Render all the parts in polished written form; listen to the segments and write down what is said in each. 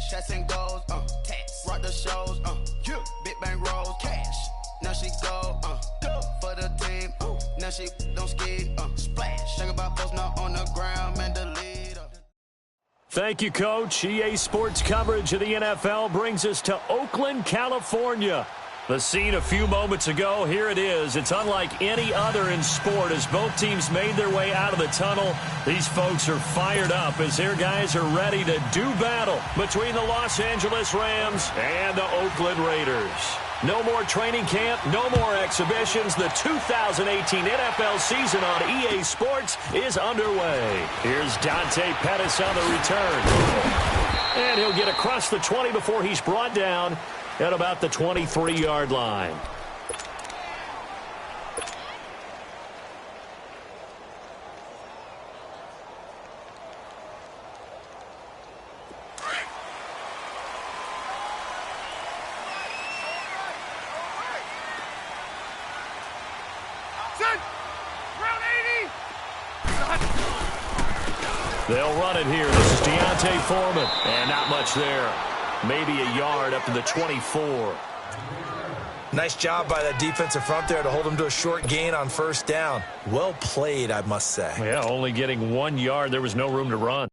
shots and goals, tax. Rock the shows, yeah. Big bang rolls, cash. Now she go, for the team, now she don't ski, splash. Think about post now on the ground, man, the lead. Thank you, Coach. EA Sports coverage of the NFL brings us to Oakland, California. The scene a few moments ago, here it is. It's unlike any other in sport as both teams made their way out of the tunnel. These folks are fired up as their guys are ready to do battle between the Los Angeles Rams and the Oakland Raiders. No more training camp, no more exhibitions. The 2018 NFL season on EA Sports is underway. Here's Dante Pettis on the return. And he'll get across the 20 before he's brought down at about the 23-yard line. They'll run it here. This is Deontay Foreman. And not much there. Maybe a yard up to the 24. Nice job by that defensive front there to hold him to a short gain on first down. Well played, I must say. Yeah, only getting 1 yard. There was no room to run.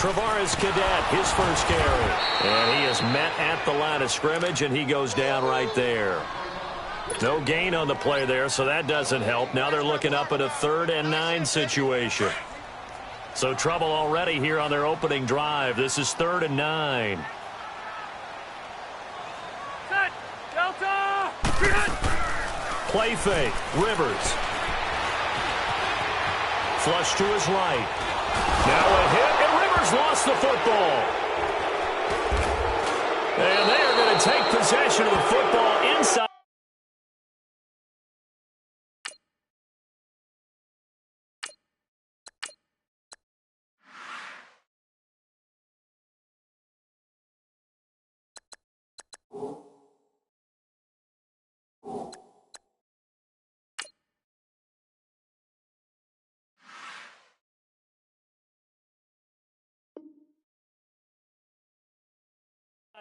Travaris Cadet, his first carry. And he is met at the line of scrimmage, and he goes down right there. No gain on the play there, so that doesn't help. Now they're looking up at a 3rd and 9 situation. So trouble already here on their opening drive. This is 3rd and 9. Set, Delta! Play fake, Rivers. Flush to his right. Now a hit, and Rivers lost the football. And they are going to take possession of the football inside.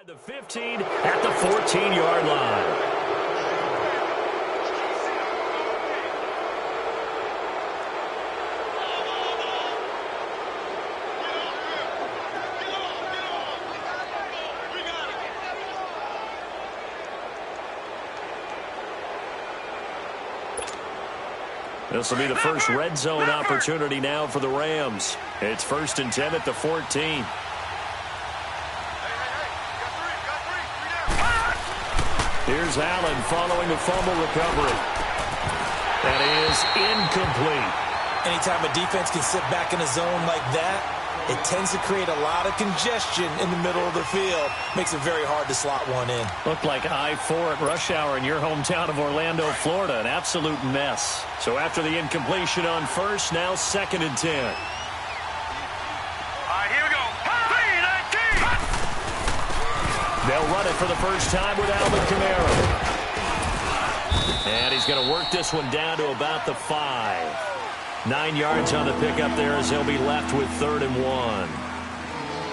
The 15 at the 14-yard line. This will be the first red zone opportunity now for the Rams. It's 1st and 10 at the 14. Here's Allen following the fumble recovery. That is incomplete. Anytime a defense can sit back in a zone like that, it tends to create a lot of congestion in the middle of the field. Makes it very hard to slot one in. Looked like I-4 at rush hour in your hometown of Orlando, Florida. An absolute mess. So after the incompletion on first, now 2nd and 10. They'll run it for the first time with Alvin Kamara. And he's going to work this one down to about the 5. 9 yards on the pickup there as he'll be left with 3rd and 1.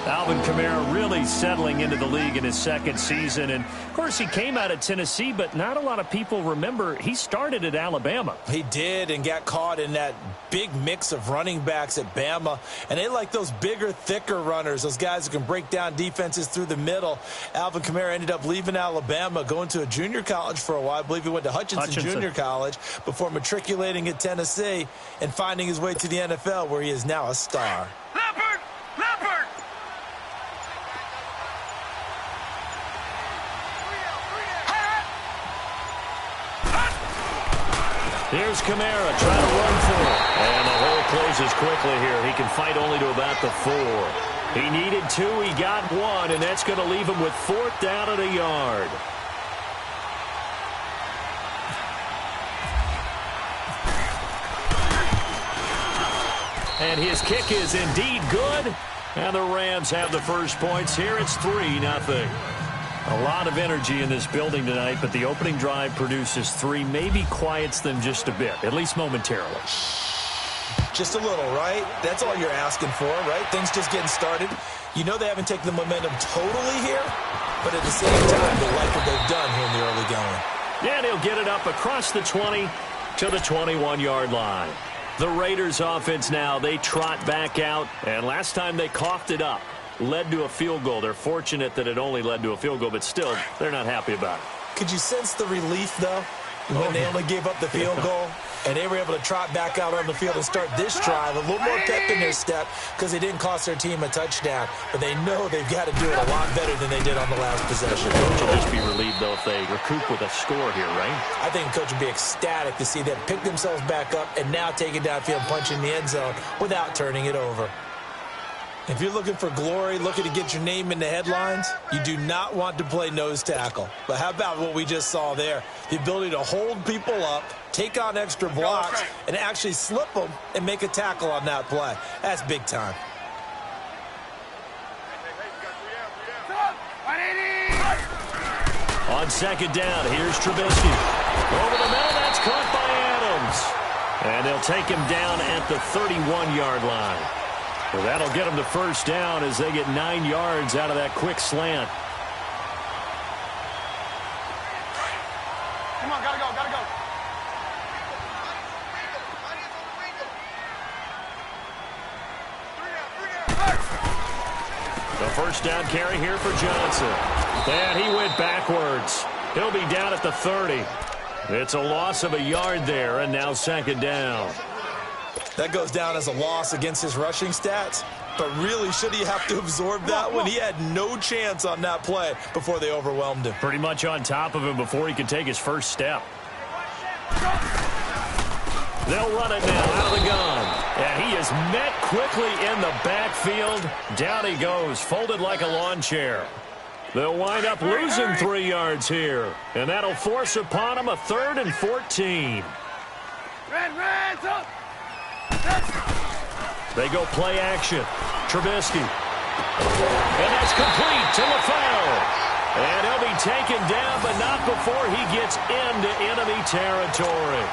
Alvin Kamara really settling into the league in his second season. And, of course, he came out of Tennessee, but not a lot of people remember he started at Alabama. He did, and got caught in that big mix of running backs at Bama. And they like those bigger, thicker runners, those guys who can break down defenses through the middle. Alvin Kamara ended up leaving Alabama, going to a junior college for a while. I believe he went to Hutchinson Junior College before matriculating at Tennessee and finding his way to the NFL, where he is now a star. Leopard! Leopard! Here's Kamara trying to run for it. And the hole closes quickly here. He can fight only to about the 4. He needed 2. He got 1, and that's going to leave him with 4th down at a yard. And his kick is indeed good. And the Rams have the first points here. It's 3-0. A lot of energy in this building tonight, but the opening drive produces 3, maybe quiets them just a bit, at least momentarily. Just a little, right? That's all you're asking for, right? Things just getting started. You know they haven't taken the momentum totally here, but at the same time, they like what they've done here in the early going. And he'll get it up across the 20 to the 21-yard line. The Raiders offense now, they trot back out, and last time they coughed it up. Led to a field goal. They're fortunate that it only led to a field goal, but still, they're not happy about it. Could you sense the relief, though, when they only gave up the field goal? And they were able to trot back out on the field and start this drive. A little more pep in their step because they didn't cost their team a touchdown. But they know they've got to do it a lot better than they did on the last possession. Coach will just be relieved, though, if they recoup with a score here, right? I think Coach would be ecstatic to see them pick themselves back up and now take it downfield and punch in the end zone without turning it over. If you're looking for glory, looking to get your name in the headlines, you do not want to play nose tackle. But how about what we just saw there? The ability to hold people up, take on extra blocks, and actually slip them and make a tackle on that play. That's big time. On second down, here's Trubisky. Over the middle, that's caught by Adams. And they'll take him down at the 31-yard line. Well, that'll get them the first down as they get 9 yards out of that quick slant. Come on, gotta go, gotta go. The first down carry here for Johnson. And he went backwards. He'll be down at the 30. It's a loss of a yard there, and now second down. That goes down as a loss against his rushing stats. But really, should he have to absorb that when he had no chance on that play before they overwhelmed him? Pretty much on top of him before he could take his first step. They'll run it now out of the gun. And he is met quickly in the backfield. Down he goes, folded like a lawn chair. They'll wind up losing 3 yards here. And that'll force upon him a 3rd and 14. Red, up. They go play action. Trubisky. And that's complete to LaFleur. And he'll be taken down, but not before he gets into enemy territory.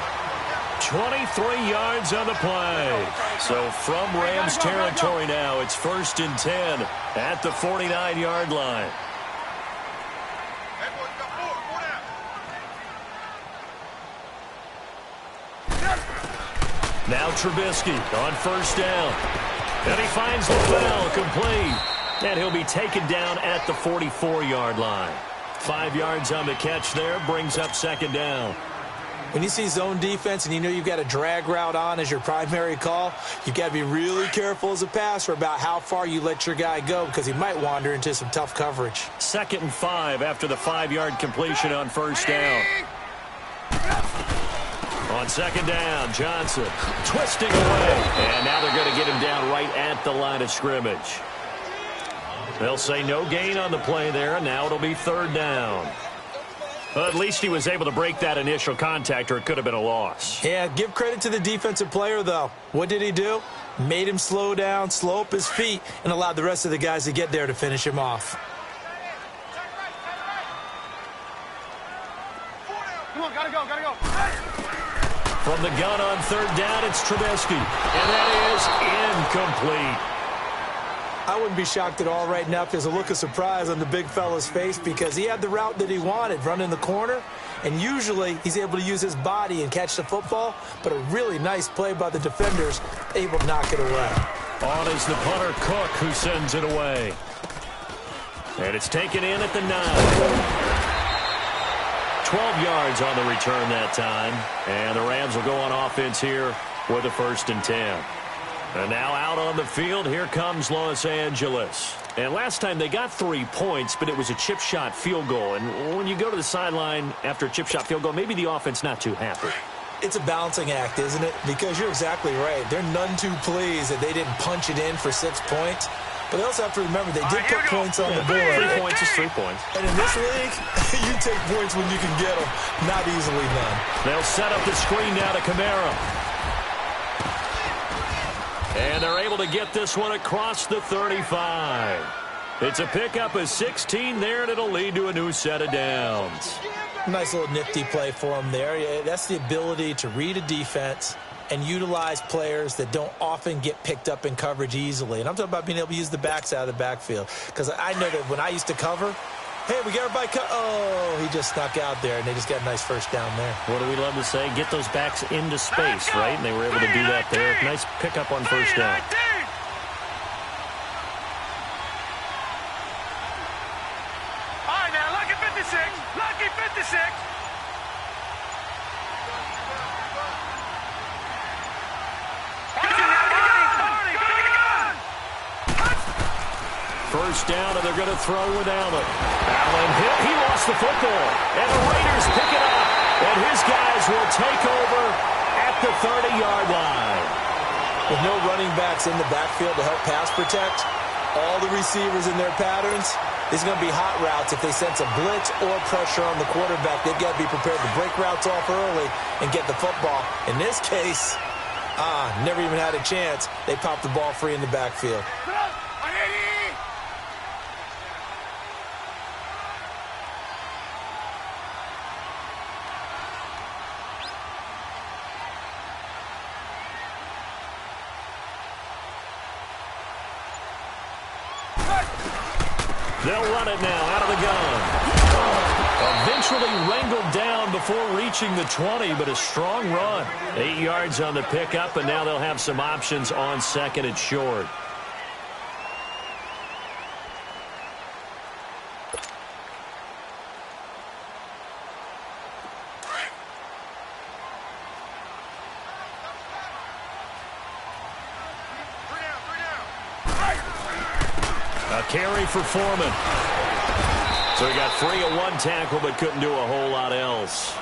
23 yards on the play. So from Rams territory now, it's 1st and 10 at the 49-yard line. Now Trubisky on first down. And he finds LaFleur complete. And he'll be taken down at the 44-yard line. 5 yards on the catch there, brings up second down. When you see zone defense and you know you've got a drag route on as your primary call, you've got to be really careful as a passer about how far you let your guy go because he might wander into some tough coverage. 2nd and 5 after the 5-yard completion on first down. On second down, Johnson twisting away. And now they're going to get him down right at the line of scrimmage. They'll say no gain on the play there, and now it'll be 3rd down. Well, at least he was able to break that initial contact, or it could have been a loss. Yeah, give credit to the defensive player, though. What did he do? Made him slow down, slow up his feet, and allowed the rest of the guys to get there to finish him off. Come on, gotta go, gotta go. From the gun on 3rd down, it's Trubisky. And that is incomplete. I wouldn't be shocked at all right now if there's a look of surprise on the big fella's face because he had the route that he wanted, running the corner, and usually he's able to use his body and catch the football, but a really nice play by the defenders, able to knock it away. On is the punter Cook, who sends it away. And it's taken in at the 9. 12 yards on the return that time, and the Rams will go on offense here with a 1st and 10. And now out on the field, here comes Los Angeles. And last time they got 3 points, but it was a chip shot field goal. And when you go to the sideline after a chip shot field goal, maybe the offense not too happy. It's a balancing act, isn't it? Because you're exactly right. They're none too pleased that they didn't punch it in for 6 points. But they also have to remember they did put points on the board. 3 points is 3 points. And in this league, you take points when you can get them. Not easily done. They'll set up the screen now to Kamara. And they're able to get this one across the 35. It's a pickup of 16 there, and it'll lead to a new set of downs. Nice little nifty play for him there. Yeah, that's the ability to read a defense and utilize players that don't often get picked up in coverage easily. And I'm talking about being able to use the backs out of the backfield. Because I know that when I used to cover, hey, we got everybody cut. Oh, he just snuck out there, and they just got a nice 1st down there. What do we love to say? Get those backs into space, right? And they were able to do that there. Nice pickup on 1st down. All right, now, lucky 56. Lucky 56. First down, and they're going to throw with Allen. Allen hit. He lost the football. And the Raiders pick it up. And his guys will take over at the 30-yard line. With no running backs in the backfield to help pass protect, all the receivers in their patterns, these are going to be hot routes. If they sense a blitz or pressure on the quarterback, they've got to be prepared to break routes off early and get the football. In this case, never even had a chance. They popped the ball free in the backfield. They'll run it now out of the gun. Eventually wrangled down before reaching the 20, but a strong run. 8 yards on the pickup, and now they'll have some options on 2nd and short. A carry for Foreman. So he got free of 1 tackle, but couldn't do a whole lot else.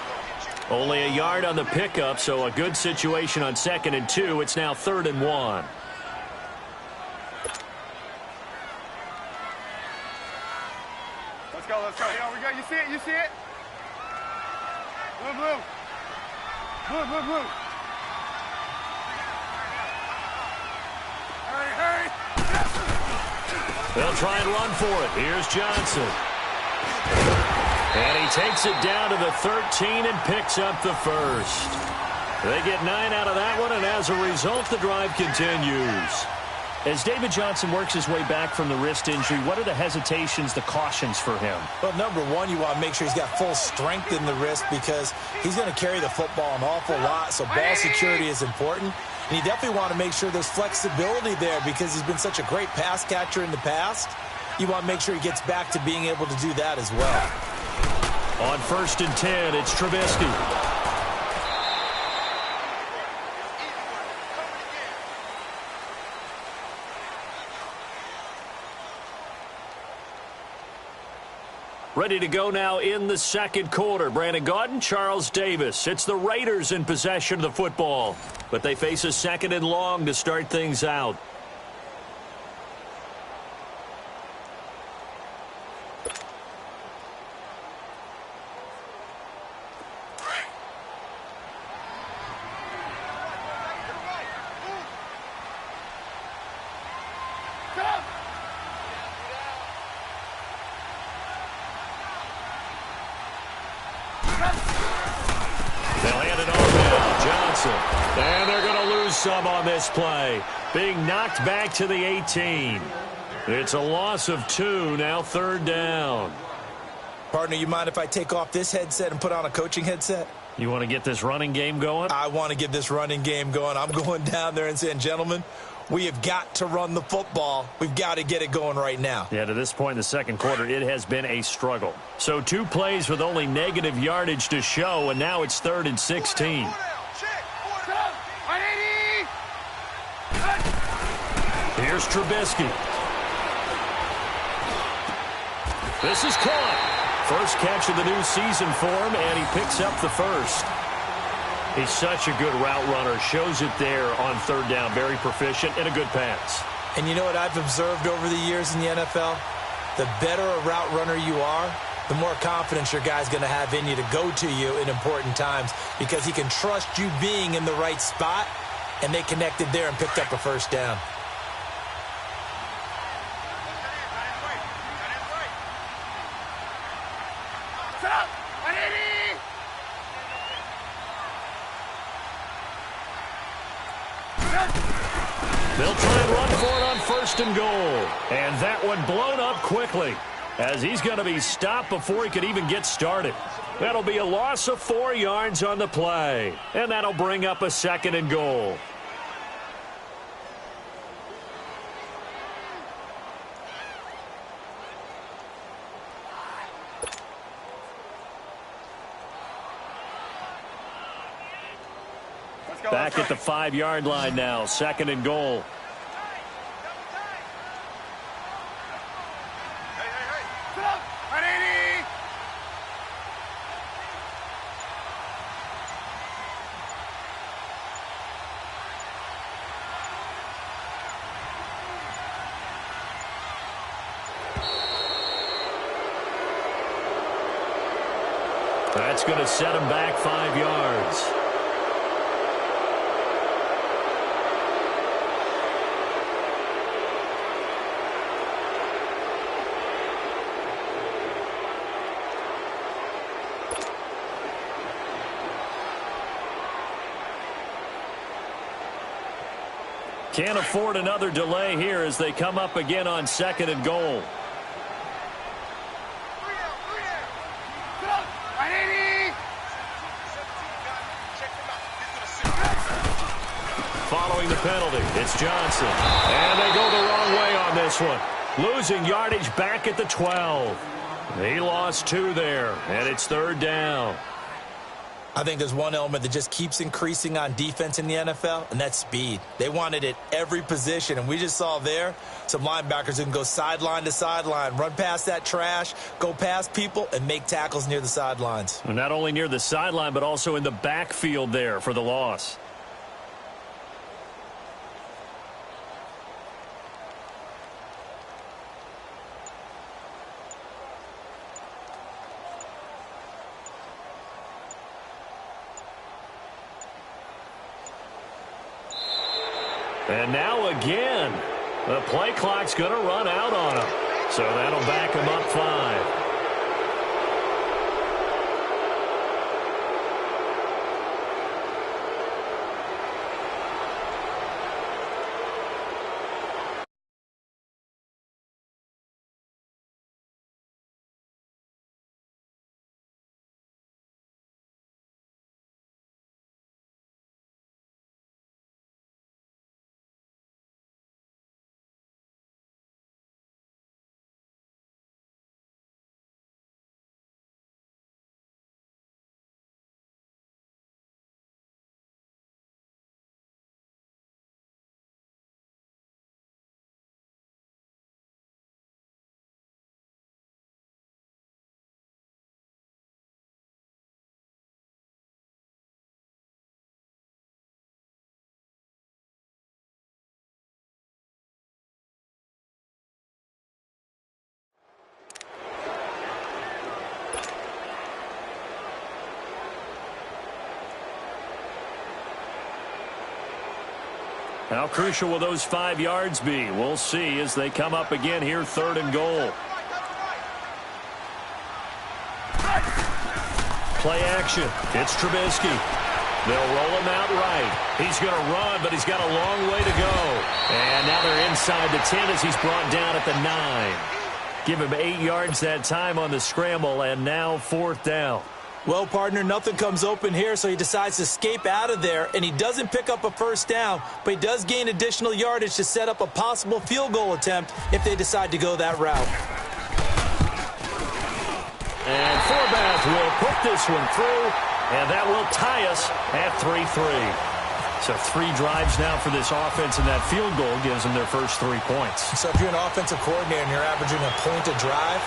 Only a yard on the pickup, so a good situation on 2nd and 2. It's now 3rd and 1. Let's go, let's go. Here we go. You see it? You see it? Blue, blue. Blue, blue, blue. Hurry, hurry. They'll try and run for it. Here's Johnson. And he takes it down to the 13 and picks up the 1st. They get 9 out of that one, and as a result, the drive continues. As David Johnson works his way back from the wrist injury, what are the hesitations, the cautions for him? Well, number one, you want to make sure he's got full strength in the wrist because he's going to carry the football an awful lot, so ball security is important. And you definitely want to make sure there's flexibility there because he's been such a great pass catcher in the past. You want to make sure he gets back to being able to do that as well. On 1st and 10, it's Trubisky. Ready to go now in the 2nd quarter. Brandon Gaudin, Charles Davis. It's the Raiders in possession of the football, but they face a 2nd and long to start things out. They'll hand it off now. Johnson. And they're going to lose some on this play. Being knocked back to the 18. It's a loss of 2, now 3rd down. Partner, you mind if I take off this headset and put on a coaching headset? You want to get this running game going? I want to get this running game going. I'm going down there and saying, gentlemen, we have got to run the football. We've got to get it going right now. Yeah, to this point in the second quarter, it has been a struggle. So 2 plays with only negative yardage to show, and now it's 3rd and 16. Here's Trubisky. This is caught. First catch of the new season for him, and he picks up the first. He's such a good route runner. Shows it there on 3rd down. Very proficient and a good pass. And you know what I've observed over the years in the NFL? The better a route runner you are, the more confidence your guy's going to have in you to go to you in important times because he can trust you being in the right spot, and they connected there and picked up a first down. They'll try and run for it on 1st and goal. And that one blown up quickly as he's going to be stopped before he could even get started. That'll be a loss of 4 yards on the play. And that'll bring up a 2nd and goal. Back at the 5-yard line now, 2nd and goal. That's going to set him back 5 yards. Can't afford another delay here as they come up again on 2nd and goal. Following the penalty, it's Johnson. And they go the wrong way on this one. Losing yardage back at the 12. He lost 2 there, and it's 3rd down. I think there's one element that just keeps increasing on defense in the NFL, and that's speed. They want it at every position, and we just saw there some linebackers who can go sideline to sideline, run past that trash, go past people, and make tackles near the sidelines. And not only near the sideline, but also in the backfield there for the loss. And now again, the play clock's going to run out on him. So that'll back him up 5. How crucial will those 5 yards be? We'll see as they come up again here, 3rd and goal. Play action. It's Trubisky. They'll roll him out right. He's going to run, but he's got a long way to go. And now they're inside the 10 as he's brought down at the 9. Give him 8 yards that time on the scramble, and now 4th down. Well, partner, nothing comes open here, so he decides to escape out of there, and he doesn't pick up a first down, but he does gain additional yardage to set up a possible field goal attempt if they decide to go that route. And Forbath will put this one through, and that will tie us at 3-3. So 3 drives now for this offense, and that field goal gives them their first 3 points. So if you're an offensive coordinator and you're averaging a point a drive,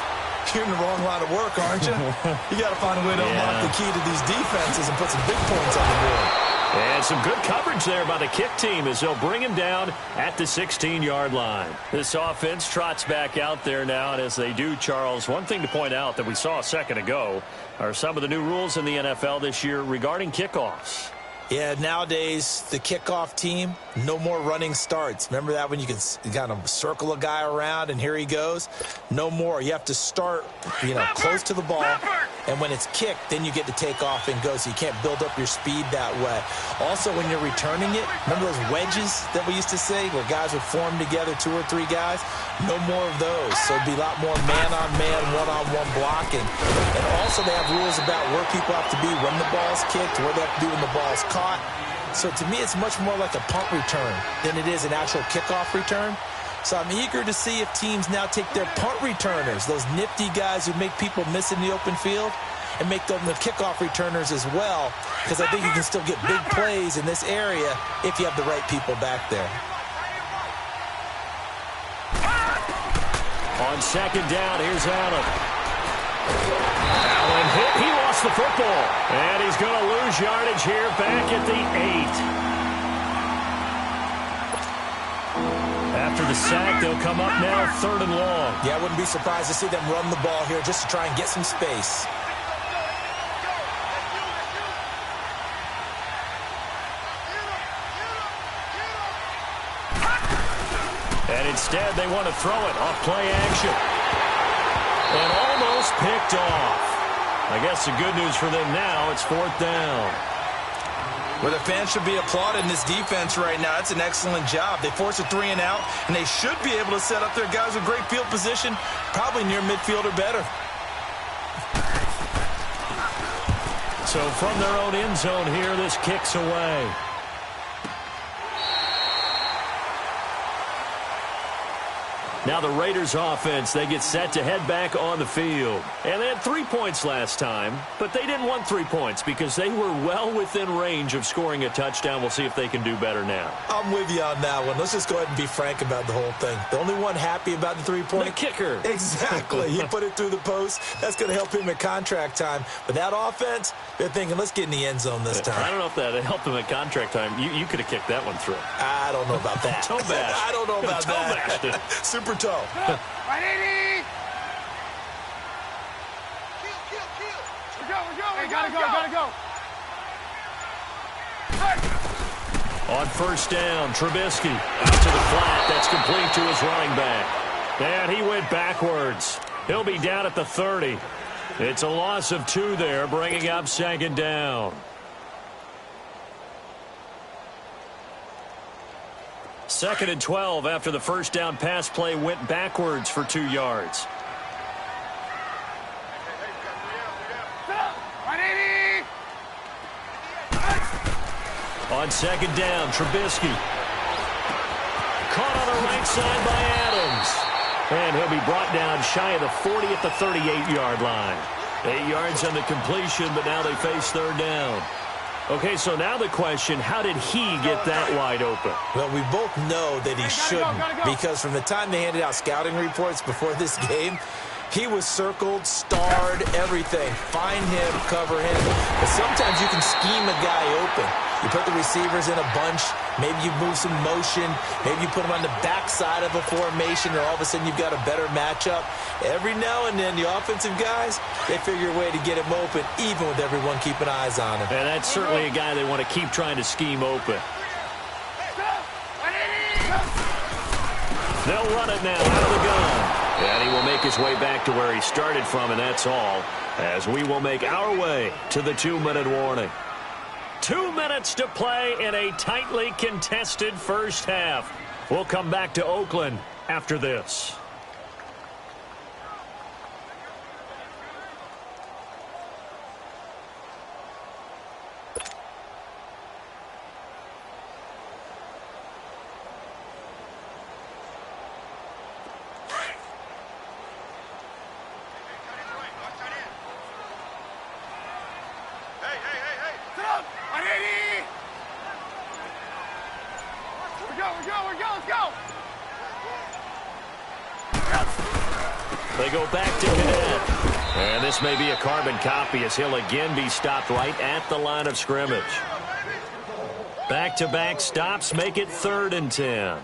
you're in the wrong line of work, aren't you? You got to find a way to unlock the key to these defenses and put some big points on the board. And some good coverage there by the kick team as they'll bring him down at the 16-yard line. This offense trots back out there now, and as they do, Charles, one thing to point out that we saw a second ago are some of the new rules in the NFL this year regarding kickoffs. Yeah, nowadays, the kickoff team, no more running starts. Remember that when you can kind of circle a guy around and here he goes? No more. You have to start, close to the ball. And when it's kicked, then you get to take off and go, so you can't build up your speed that way. Also, when you're returning it, remember those wedges that we used to say where guys would form together, 2 or 3 guys? No more of those. So it'd be a lot more man-on-man, one-on-one blocking. And also they have rules about where people have to be when the ball's kicked, where they have to be when the ball's caught. So to me, it's much more like a punt return than it is an actual kickoff return. So I'm eager to see if teams now take their punt returners, those nifty guys who make people miss in the open field, and make them the kickoff returners as well, because I think you can still get big plays in this area if you have the right people back there. On second down, here's Allen. Allen hit. He lost the football. And he's going to lose yardage here back at the 8. After the sack, they'll come up now 3rd and long. Yeah, I wouldn't be surprised to see them run the ball here just to try and get some space. And instead, they want to throw it off play action. And almost picked off. I guess the good news for them now, it's 4th down. Well, the fans should be applauding this defense right now. It's an excellent job. They force a 3 and out, and they should be able to set up their guys with great field position, probably near midfield or better. So from their own end zone here, this kicks away. Now the Raiders offense, they get set to head back on the field. And they had 3 points last time, but they didn't want 3 points because they were well within range of scoring a touchdown. We'll see if they can do better now. I'm with you on that one. Let's just go ahead and be frank about the whole thing. The only one happy about the 3-point? The kicker. Exactly. He put it through the post. That's going to help him at contract time. But that offense, they're thinking, let's get in the end zone this time. I don't know if that helped him at contract time. You could have kicked that one through. I don't know about that. Toe bash. I don't know about that. Super toe. Right, 80! Hey, gotta go. On first down, Trubisky out to the flat. That's complete to his running back. And he went backwards. He'll be down at the 30. It's a loss of 2 there, bringing up 2nd down. 2nd and 12 after the first down pass play went backwards for 2 yards. On 2nd down, Trubisky. Caught on the right side by Adams. And he'll be brought down shy of the 40 at the 38-yard line. 8 yards on the completion, but now they face 3rd down. Okay, so now the question, how did he get that wide open? Well, we both know that he shouldn't, because from the time they handed out scouting reports before this game, he was circled, starred, everything. Find him, cover him. But sometimes you can scheme a guy open. You put the receivers in a bunch. Maybe you move some motion. Maybe you put them on the backside of a formation, or all of a sudden you've got a better matchup. Every now and then, the offensive guys, they figure a way to get him open, even with everyone keeping eyes on him. And that's certainly a guy they want to keep trying to scheme open. They'll run it now out of the gun. And he will make his way back to where he started from, and that's all, as we will make our way to the 2-minute warning. 2 minutes to play in a tightly contested first half. We'll come back to Oakland after this. They go back to Cadet. And this may be a carbon copy as he'll again be stopped right at the line of scrimmage. Back-to-back stops make it 3rd and 10.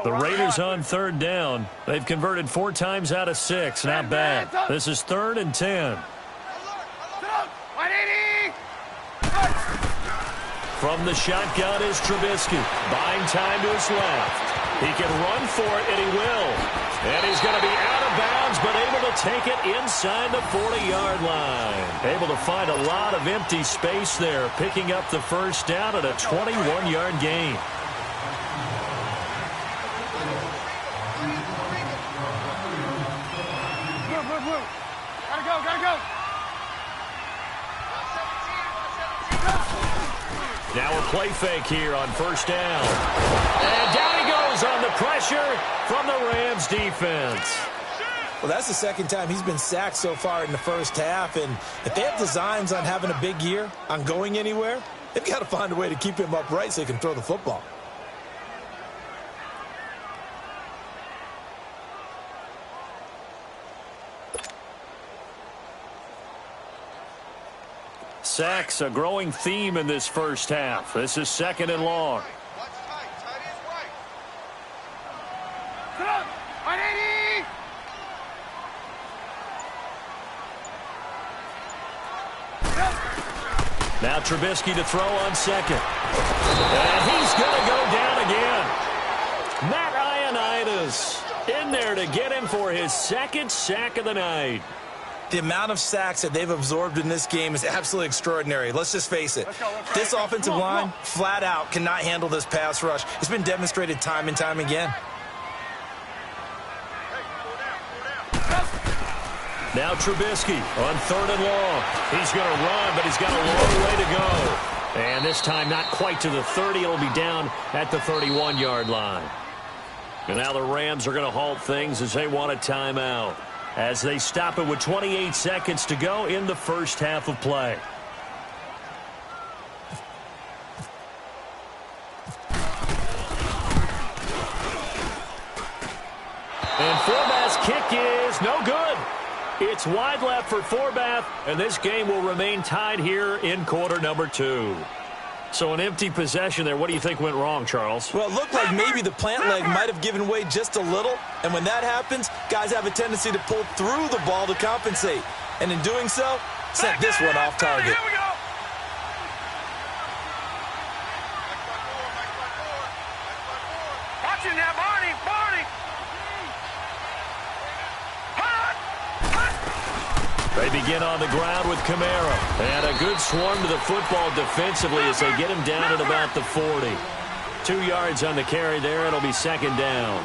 The Raiders on 3rd down. They've converted 4 times out of 6. Not bad. This is 3rd and 10. From the shotgun is Trubisky. Buying time to his left. He can run for it, and he will. And he's going to be out of bounds, but able to take it inside the 40-yard line. Able to find a lot of empty space there, picking up the first down at a 21-yard gain. Now a play fake here on 1st down. And down he goes on the pressure from the Rams defense. Well, that's the 2nd time he's been sacked so far in the first half. And if they have designs on having a big year, on going anywhere, they've got to find a way to keep him upright so he can throw the football. Sacks, a growing theme in this first half. This is 2nd and long. Now Trubisky to throw on 2nd. And he's going to go down again. Matt Ioannidis in there to get him for his 2nd sack of the night. The amount of sacks that they've absorbed in this game is absolutely extraordinary. Let's just face it. This offensive line, flat out, cannot handle this pass rush. It's been demonstrated time and time again. Now Trubisky on 3rd and long. He's going to run, but he's got a long way to go. And this time not quite to the 30. It'll be down at the 31-yard line. And now the Rams are going to halt things as they want a timeout, as they stop it with 28 seconds to go in the first half of play. And Forbath's kick is no good. It's wide left for Forbath, and this game will remain tied here in quarter number 2. So an empty possession there. What do you think went wrong, Charles? Well, it looked like maybe the plant leg might have given way just a little. And when that happens, guys have a tendency to pull through the ball to compensate. And in doing so, sent this one off target. Here we go. Watching that ball. They begin on the ground with Kamara. And a good swarm to the football defensively as they get him down at about the 40. 2 yards on the carry there. It'll be second down.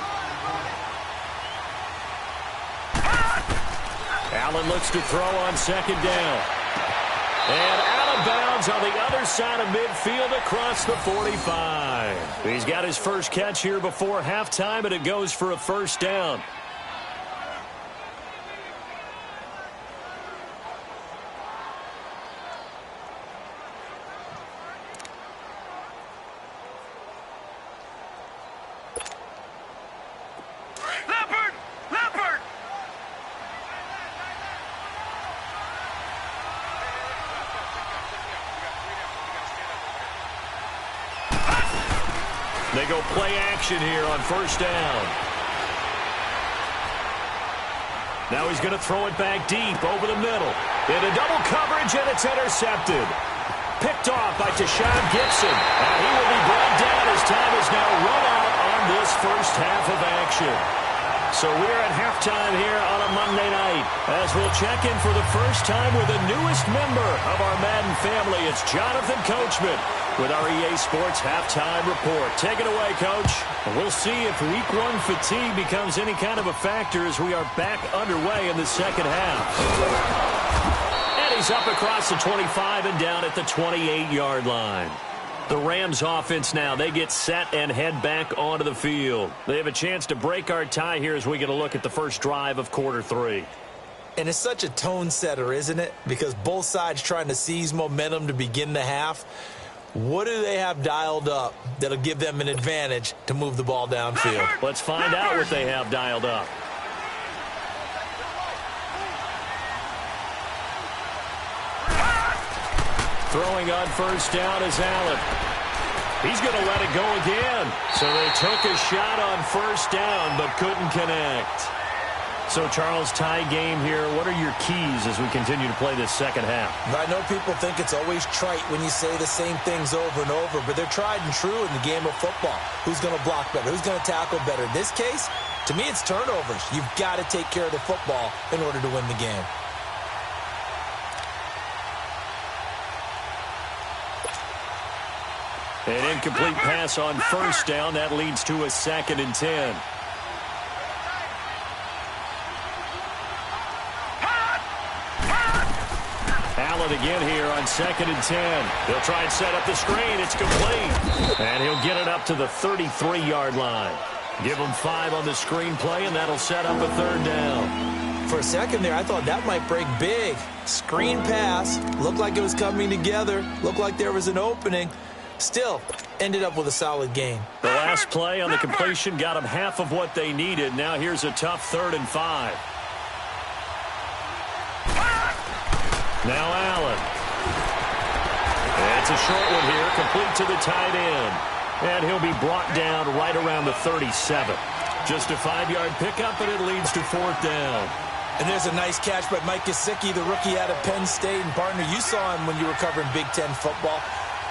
Allen looks to throw on second down. And out of bounds on the other side of midfield across the 45. He's got his first catch here before halftime, and it goes for a first down. They go play action here on first down. Now he's going to throw it back deep over the middle. Into double coverage, and it's intercepted. Picked off by Tashawn Gibson. And he will be brought down as time is now run out on this first half of action. So we're at halftime here on a Monday night as we'll check in for the first time with the newest member of our Madden family. It's Jonathan Coachman with our EA Sports Halftime Report. Take it away, Coach. We'll see if Week 1 fatigue becomes any kind of a factor as we are back underway in the second half. And he's up across the 25 and down at the 28-yard line. The Rams offense now, they get set and head back onto the field. They have a chance to break our tie here as we get a look at the first drive of quarter 3. And it's such a tone setter, isn't it? Because both sides trying to seize momentum to begin the half. What do they have dialed up that'll give them an advantage to move the ball downfield? Let's find out what they have dialed up. Throwing on first down is Allen. He's going to let it go again. So they took a shot on first down but couldn't connect. So, Charles, tie game here. What are your keys as we continue to play this second half? I know people think it's always trite when you say the same things over and over, but they're tried and true in the game of football. Who's going to block better? Who's going to tackle better? In this case, to me, it's turnovers. You've got to take care of the football in order to win the game. An incomplete pass on first down. That leads to a 2nd and 10. Allen again here on 2nd and 10. He'll try and set up the screen. It's complete. And he'll get it up to the 33-yard line. Give him 5 on the screen play, and that'll set up a 3rd down. For a second there, I thought that might break big. Screen pass. Looked like it was coming together. Looked like there was an opening. Still, ended up with a solid game. The last play on the completion got them half of what they needed. Now here's a tough 3rd and 5. Now Allen. It's a short one here, complete to the tight end. And he'll be brought down right around the 37. Just a 5-yard pickup, and it leads to 4th down. And there's a nice catch by Mike Gesicki, the rookie out of Penn State. And, partner, you saw him when you were covering Big Ten football.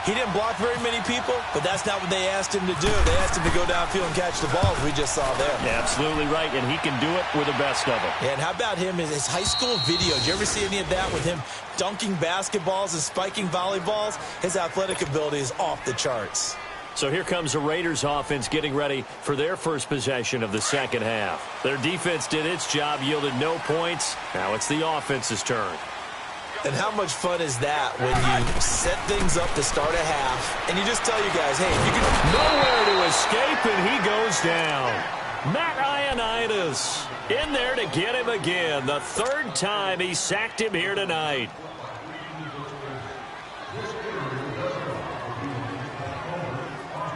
He didn't block very many people, but that's not what they asked him to do. They asked him to go downfield and catch the balls we just saw there. Yeah, absolutely right, and he can do it with the best of them. Yeah, and how about him in his high school video? Did you ever see any of that with him dunking basketballs and spiking volleyballs? His athletic ability is off the charts. So here comes the Raiders offense getting ready for their first possession of the second half. Their defense did its job, yielded no points. Now it's the offense's turn. And how much fun is that when you set things up to start a half and you just tell you guys, hey, you can... Nowhere to escape, and he goes down. Matt Ioannidis in there to get him again. The 3rd time he sacked him here tonight.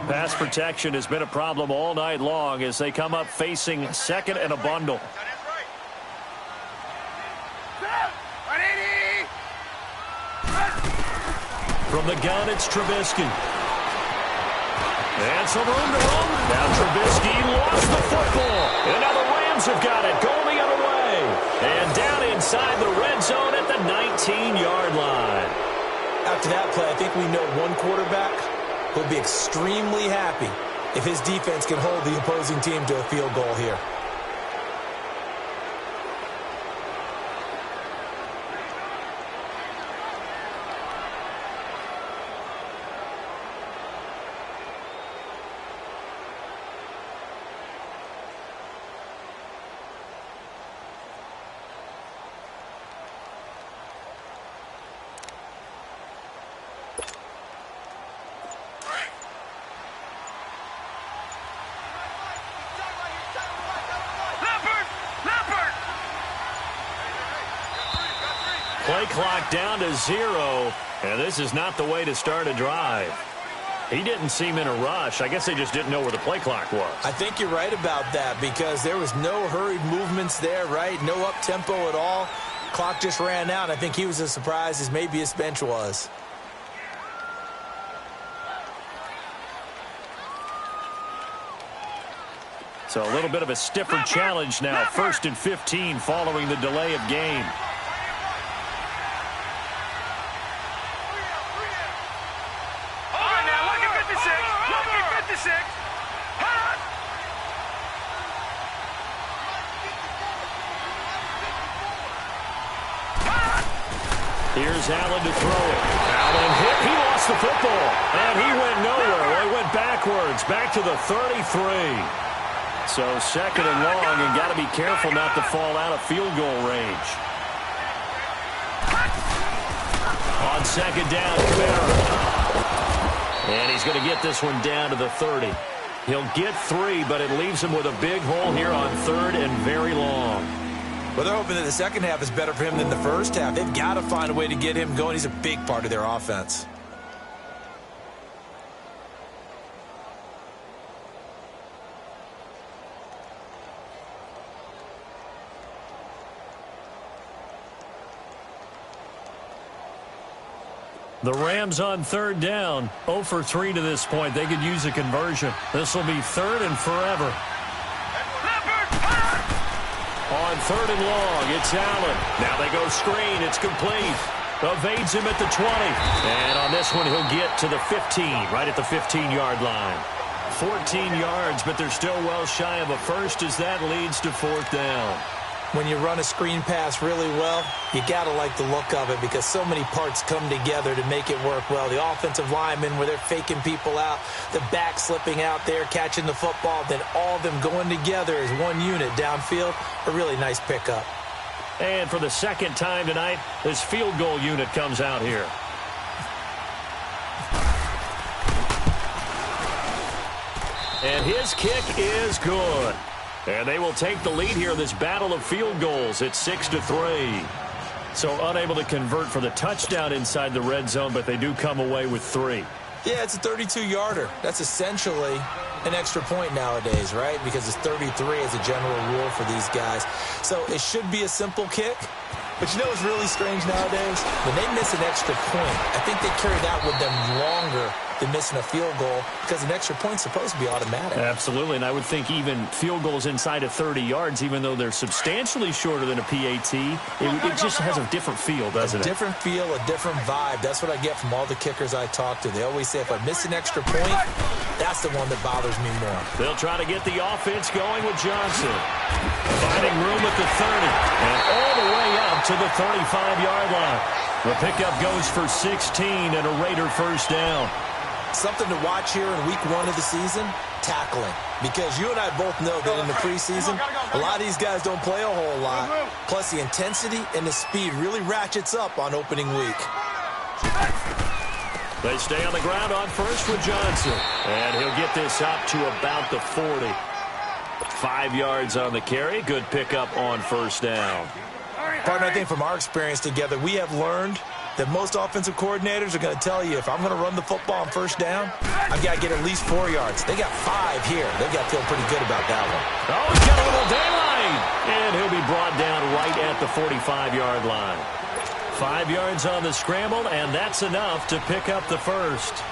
Pass protection has been a problem all night long as they come up facing 2nd and a bundle. From the gun, it's Trubisky. And some room to run. Now Trubisky lost the football. And now the Rams have got it going the other way. And down inside the red zone at the 19-yard line. After that play, I think we know one quarterback will be extremely happy if his defense can hold the opposing team to a field goal here. clock down to 0, and this is not the way to start a drive. He didn't seem in a rush. I guess they just didn't know where the play clock was. I think you're right about that because there was no hurried movements there, right? No up-tempo at all. Clock just ran out. I think he was as surprised as maybe his bench was. So a little bit of a stiffer challenge now. 1st and 15 following the delay of game. Here's Allen to throw it. Allen hit. He lost the football. And he went nowhere. Well, he went backwards. Back to the 33. So 2nd and long, and got to be careful not to fall out of field goal range. On 2nd down, Kamara. And he's going to get this one down to the 30. He'll get 3, but it leaves him with a big hole here on 3rd and very long. Well, they're hoping that the second half is better for him than the first half. They've got to find a way to get him going. He's a big part of their offense. The Rams on 3rd down, 0 for 3 to this point. They could use a conversion. This will be 3rd and forever. On 3rd and long, it's Allen. Now they go screen. It's complete. Evades him at the 20. And on this one, he'll get to the 15, right at the 15-yard line. 14 yards, but they're still well shy of a first as that leads to 4th down. When you run a screen pass really well, you got to like the look of it because so many parts come together to make it work well. The offensive linemen, where they're faking people out, the back slipping out there, catching the football, then all of them going together as one unit downfield, a really nice pickup. And for the 2nd time tonight, this field goal unit comes out here. And his kick is good. And they will take the lead here in this battle of field goals at 6-3. So unable to convert for the touchdown inside the red zone, but they do come away with 3. Yeah, it's a 32-yarder. That's essentially an extra point nowadays, right? Because it's 33 as a general rule for these guys. So it should be a simple kick. But you know what's really strange nowadays? When they miss an extra point, I think they carry that with them longer than missing a field goal because an extra point's supposed to be automatic. Absolutely, and I would think even field goals inside of 30 yards, even though they're substantially shorter than a PAT, it just has a different feel, doesn't it? A different feel, a different vibe. That's what I get from all the kickers I talk to. They always say if I miss an extra point, that's the one that bothers me more. They'll try to get the offense going with Johnson. Finding room at the 30 and all the way up to the 35-yard line. The pickup goes for 16 and a Raider first down. Something to watch here in week 1 of the season, tackling. Because you and I both know that in the preseason, a lot of these guys don't play a whole lot. Plus, the intensity and the speed really ratchets up on opening week. They stay on the ground on first with Johnson. And he'll get this up to about the 40. 5 yards on the carry. Good pickup on first down. Partner, I think from our experience together, we have learned that most offensive coordinators are going to tell you if I'm going to run the football on first down, I've got to get at least 4 yards. They got 5 here. They've got to feel pretty good about that one. Oh, he's got a little daylight. And he'll be brought down right at the 45-yard line. 5 yards on the scramble, and that's enough to pick up the first.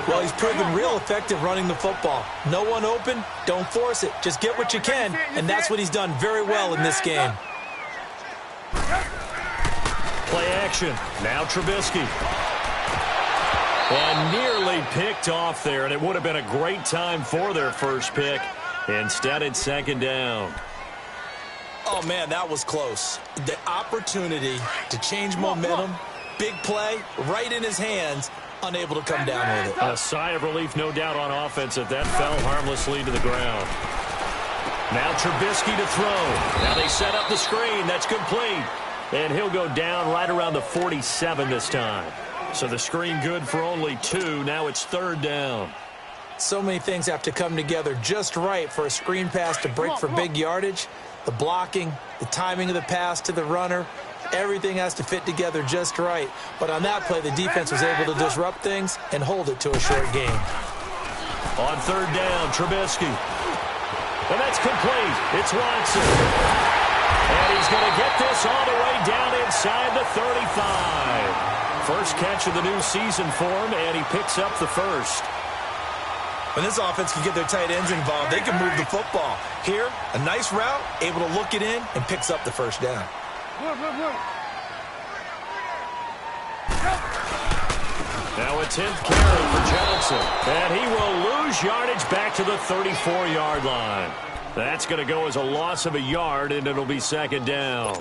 Well, he's proven real effective running the football. No one open, don't force it. Just get what you can, and that's what he's done very well in this game. Play action. Now Trubisky. And nearly picked off there, and it would have been a great time for their first pick. Instead, it's 2nd down. Oh, man, that was close. The opportunity to change momentum, big play, right in his hands, unable to come down with it. A sigh of relief, no doubt, on offense if that fell harmlessly to the ground. Now Trubisky to throw. Now they set up the screen. That's complete. And he'll go down right around the 47 this time. So the screen good for only 2. Now it's 3rd down. So many things have to come together just right for a screen pass to break for big yardage. The blocking, the timing of the pass to the runner, Everything has to fit together just right. But on that play, the defense was able to disrupt things and hold it to a short game. On third down, Trubisky. And that's complete. It's Watson. And he's going to get this all the way down inside the 35. First catch of the new season for him, and he picks up the first. When this offense can get their tight ends involved, they can move the football. Here, a nice route, able to look it in, and picks up the first down. Now a 10th carry for Johnson. And he will lose yardage back to the 34-yard line. That's going to go as a loss of a yard, and it'll be second down.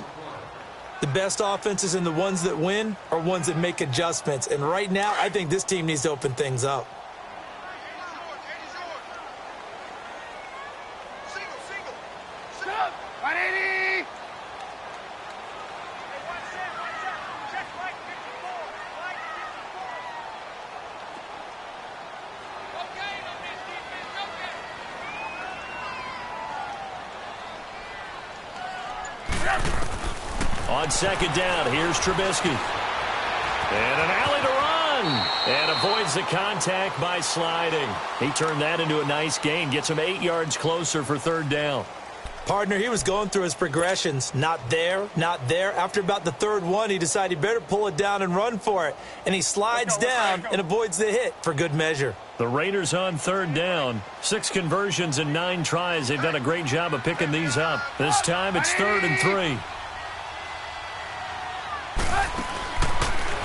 The best offenses and the ones that win are ones that make adjustments. And right now, I think this team needs to open things up. On second down, here's Trubisky. And an alley to run. And avoids the contact by sliding. He turned that into a nice gain. Gets him 8 yards closer for third down. Partner, he was going through his progressions. Not there, not there. After about the third one, he decided he better pull it down and run for it. And he slides down and avoids the hit for good measure. The Raiders on third down. 6 conversions and 9 tries. They've done a great job of picking these up. This time it's 3rd and 3.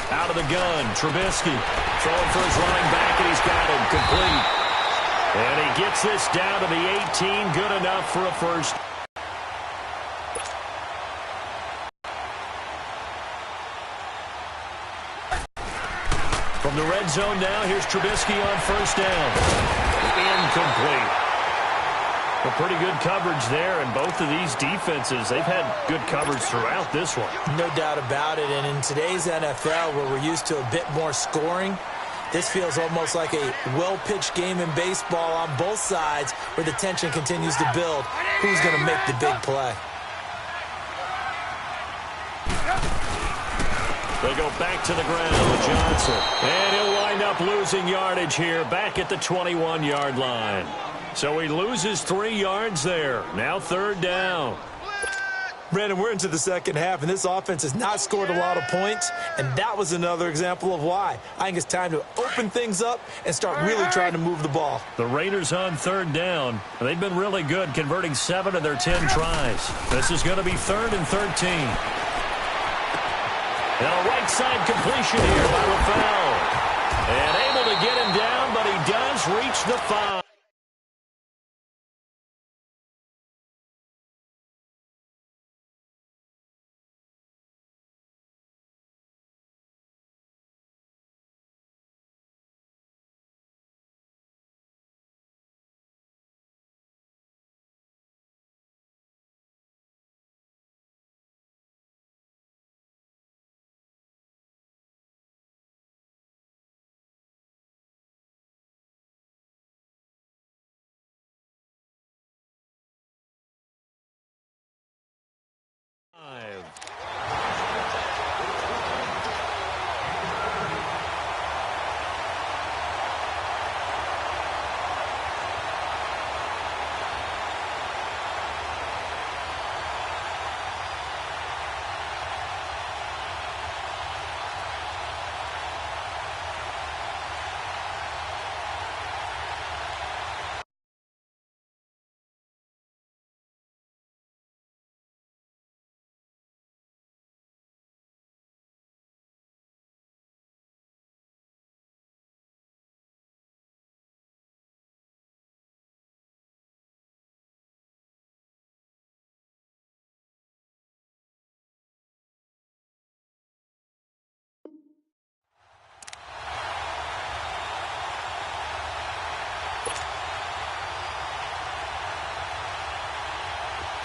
Out of the gun, Trubisky throwing for his running back, and he's got him complete. And he gets this down to the 18, good enough for a first. From the red zone now, here's Trubisky on first down. Incomplete. A pretty good coverage there, and both of these defenses, they've had good coverage throughout this one. No doubt about it, and in today's NFL, where we're used to a bit more scoring, this feels almost like a well-pitched game in baseball on both sides where the tension continues to build. Who's going to make the big play? They go back to the ground with Johnson. And he'll wind up losing yardage here back at the 21-yard line. So he loses 3 yards there. Now third down. Brandon, we're into the second half, and this offense has not scored a lot of points, and that was another example of why. I think it's time to open things up and start really trying to move the ball. The Raiders on third down. They've been really good, converting 7 of their 10 tries. This is going to be 3rd and 13. And a right side completion here by LaFell. And able to get him down, but he does reach the 5.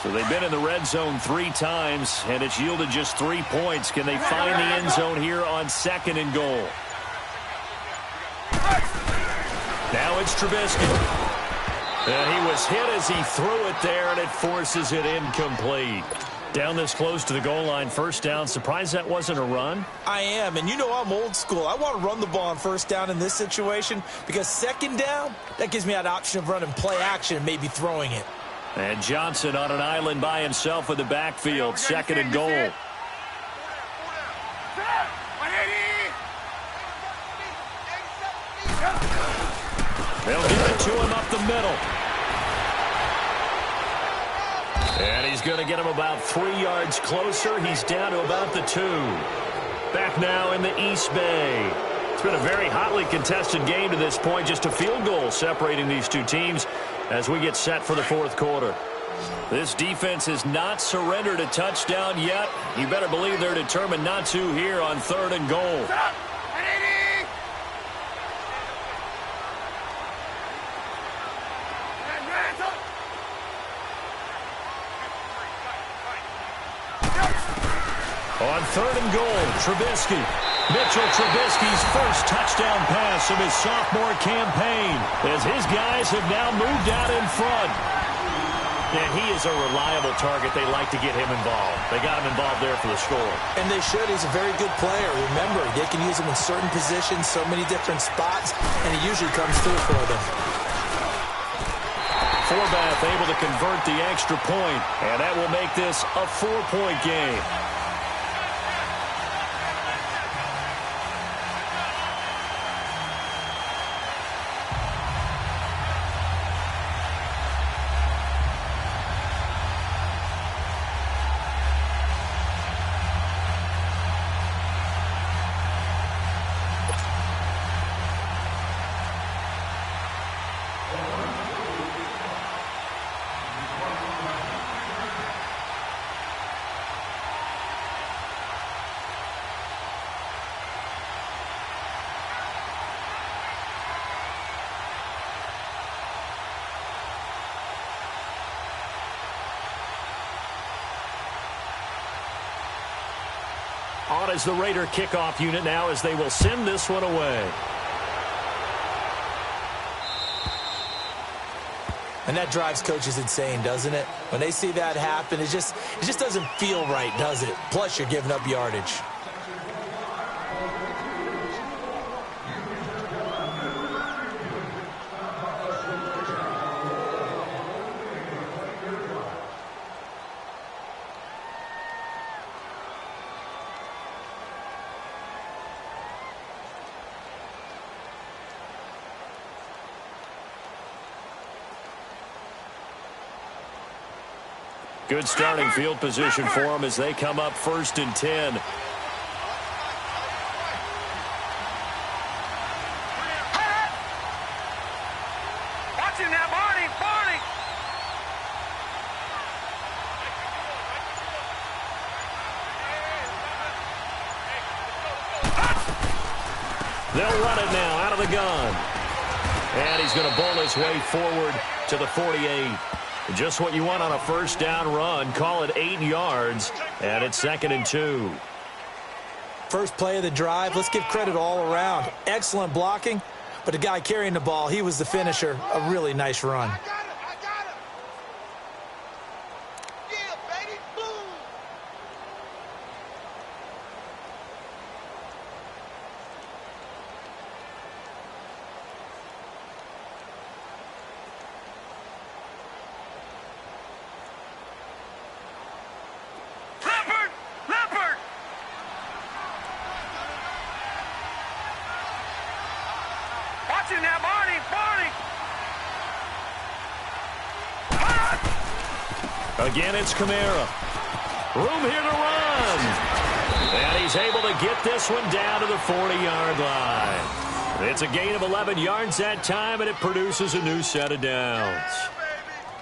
So they've been in the red zone 3 times, and it's yielded just 3 points. Can they find the end zone here on 2nd and goal? Now it's Trubisky. And he was hit as he threw it there, and it forces it incomplete. Down this close to the goal line, first down. Surprised that wasn't a run? I am, and you know I'm old school. I want to run the ball on first down in this situation because second down, that gives me that option of running play action and maybe throwing it. And Johnson on an island by himself in the backfield, second and goal. They'll give it to him up the middle. And he's going to get him about 3 yards closer. He's down to about the 2. Back now in the East Bay. It's been a very hotly contested game to this point. Just a field goal separating these two teams as we get set for the fourth quarter. This defense has not surrendered a touchdown yet. You better believe they're determined not to here on third and goal. On third and goal, Trubisky. Mitchell Trubisky's first touchdown pass of his sophomore campaign as his guys have now moved out in front. And he is a reliable target. They like to get him involved. They got him involved there for the score. And they should. He's a very good player. Remember, they can use him in certain positions, so many different spots, and he usually comes through for them. Forbath able to convert the extra point, and that will make this a 4-point game. On as the Raider kickoff unit now as they will send this one away. And that drives coaches insane, doesn't it? When they see that happen, it just doesn't feel right, does it? Plus, you're giving up yardage. Good starting field position for them as they come up 1st and 10. Watch him now, Barney. They'll run it now out of the gun. And he's going to bowl his way forward to the 48. Just what you want on a first down run. Call it 8 yards, and it's 2nd and 2. First play of the drive, let's give credit all around. Excellent blocking, but the guy carrying the ball, he was the finisher. A really nice run. I got it. Yeah, baby, boom. Leopard. Watch him now, Barney. Again, it's Kamara. Room here to run. And he's able to get this one down to the 40-yard line. It's a gain of 11 yards that time, and it produces a new set of downs.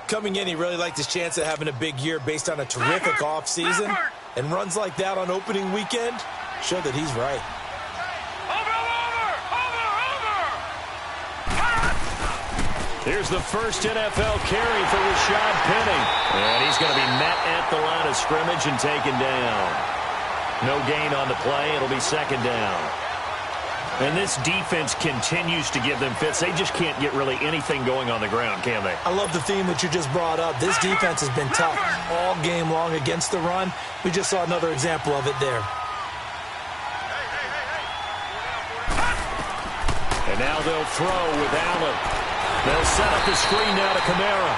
Coming in, he really liked his chance of having a big year based on a terrific offseason. And runs like that on opening weekend show that he's right. Here's the first NFL carry for Rashad Penny. And he's going to be met at the line of scrimmage and taken down. No gain on the play. It'll be 2nd down. And this defense continues to give them fits. They just can't get really anything going on the ground, can they? I love the theme that you just brought up. This defense has been tough all game long against the run. We just saw another example of it there. And now they'll throw with Allen. They'll set up the screen now to Kamara.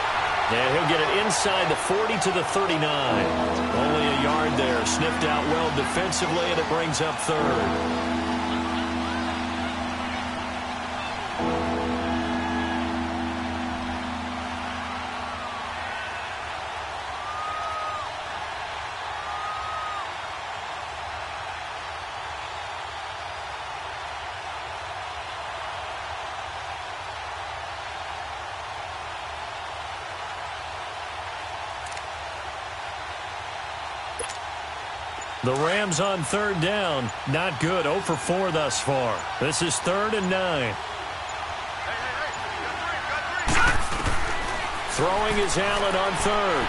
And he'll get it inside the 40 to the 39. Only a yard there. Sniffed out well defensively, and it brings up third. The Rams on third down. Not good. 0 for 4 thus far. This is 3rd and 9. Throwing is Allen on third.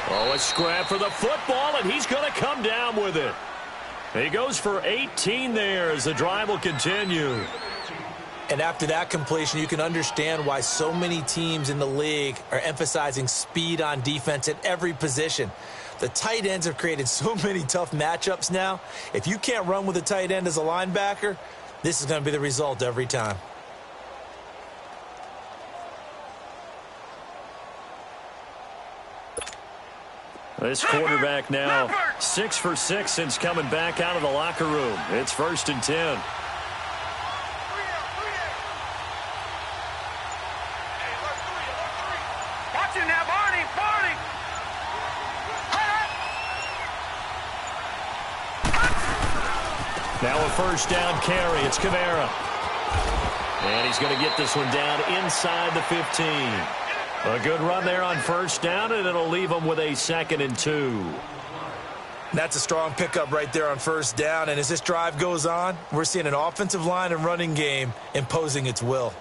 Oh, a scrap for the football, and he's going to come down with it. He goes for 18 there as the drive will continue. And after that completion, you can understand why so many teams in the league are emphasizing speed on defense at every position. The tight ends have created so many tough matchups now. If you can't run with a tight end as a linebacker, this is going to be the result every time. This quarterback now 6 for 6 since coming back out of the locker room. It's 1st and 10. Watch it now, Barney. Now a 1st down carry. It's Kamara. And he's going to get this one down inside the 15. A good run there on 1st down, and it'll leave him with a 2nd and 2. That's a strong pickup right there on 1st down. And as this drive goes on, we're seeing an offensive line and running game imposing its will.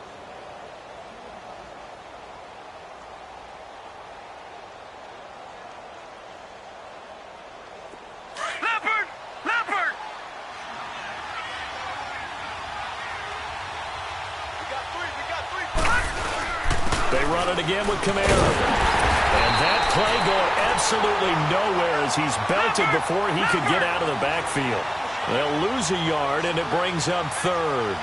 Again with Kamara. And that play going absolutely nowhere as he's belted before he could get out of the backfield. They'll lose a yard, and it brings up 3rd.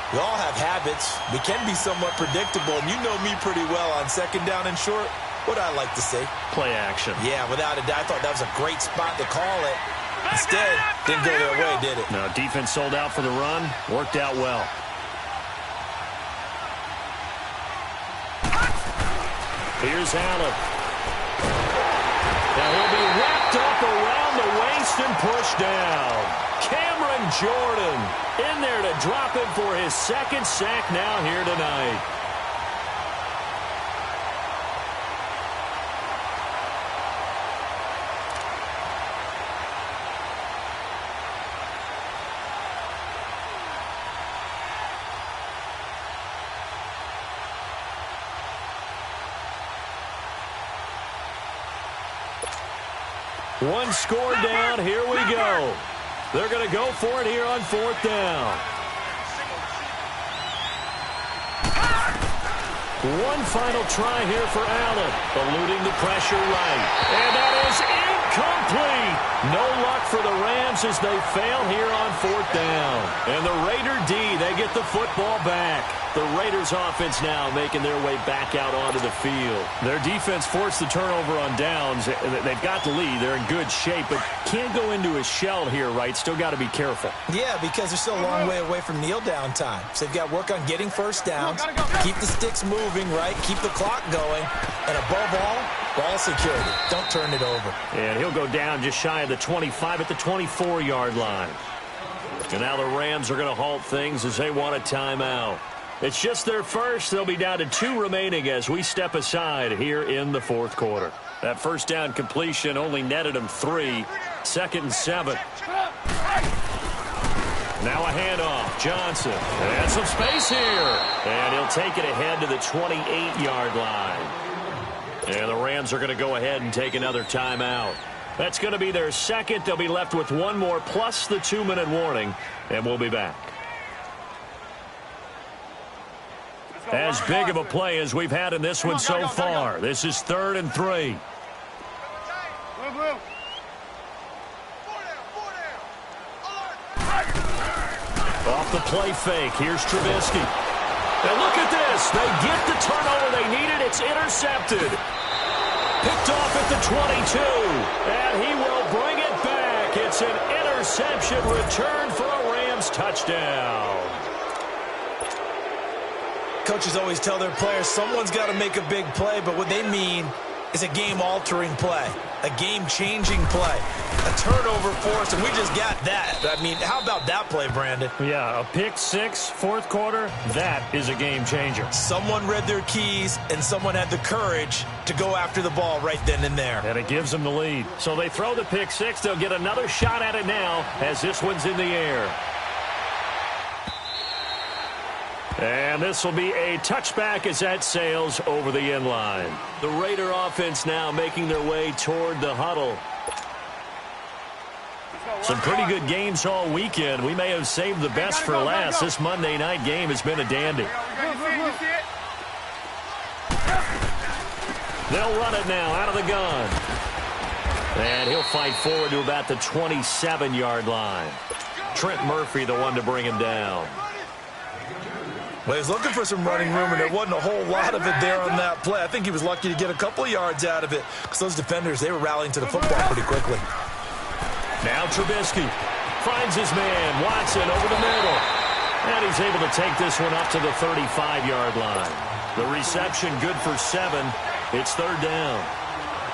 We all have habits. We can be somewhat predictable, and you know me pretty well on 2nd down and short. What I like to say? Play action. Yeah, without a doubt. I thought that was a great spot to call it. Instead, didn't go their way, did it? No, defense sold out for the run. Worked out well. Here's Allen. Now he'll be wrapped up around the waist and pushed down. Cameron Jordan in there to drop him for his 2nd sack now here tonight. One score down. Here we go. They're going to go for it here on 4th down. One final try here for Allen. Eluding the pressure right. And that is incomplete. No luck for the Rams as they fail here on 4th down. And the Raider D, they get the football back. The Raiders offense now making their way back out onto the field. Their defense forced the turnover on downs. They've got the lead. They're in good shape, but can't go into a shell here, right? Still got to be careful. Yeah, because they're still a long way away from kneel down time. So they've got to work on getting 1st downs, keep the sticks moving, right? Keep the clock going. And above all, ball security. Don't turn it over. And he'll go down just shy of the 25 at the 24-yard line. And now the Rams are going to halt things as they want a timeout. It's just their first. They'll be down to 2 remaining as we step aside here in the 4th quarter. That 1st down completion only netted him 3. 2nd and 7. Now a handoff. Johnson. And some space here. And he'll take it ahead to the 28-yard line. And the Rams are going to go ahead and take another timeout. That's going to be their second. They'll be left with one more plus the 2-minute warning, and we'll be back. As big of a play as we've had in this one so far. This is 3rd and 3. Off the play fake. Here's Trubisky. And look at this. They get the turnover they needed. It's intercepted. Picked off at the 22. And he will bring it back. It's an interception return for a Rams touchdown. Coaches always tell their players someone's got to make a big play, but what they mean is a game-altering play, a game-changing play, a turnover force, and we just got that. I mean, how about that play, Brandon? Yeah, a pick six, fourth quarter, that is a game-changer. Someone read their keys, and someone had the courage to go after the ball right then and there. And it gives them the lead. So they throw the pick six. They'll get another shot at it now as this one's in the air. And this will be a touchback as that sails over the end line. The Raider offense now making their way toward the huddle. Some pretty good games all weekend. We may have saved the best for last. This Monday night game has been a dandy. They'll run it now out of the gun. And he'll fight forward to about the 27-yard line. Trent Murphy, the one to bring him down. Well, he was looking for some running room, and there wasn't a whole lot of it there on that play. I think he was lucky to get a couple of yards out of it because those defenders, they were rallying to the football pretty quickly. Now Trubisky finds his man, Watson, over the middle. And he's able to take this one up to the 35-yard line. The reception good for 7. It's 3rd down.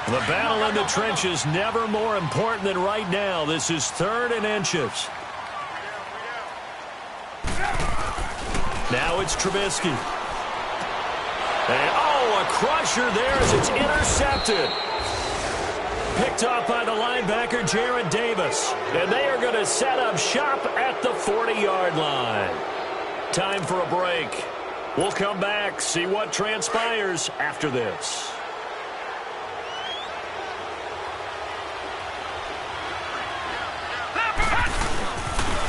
The battle in the trenches never more important than right now. This is 3rd and inches. Now it's Trubisky. And, a crusher there as it's intercepted. Picked off by the linebacker, Jared Davis. And they are going to set up shop at the 40-yard line. Time for a break. We'll come back, see what transpires after this.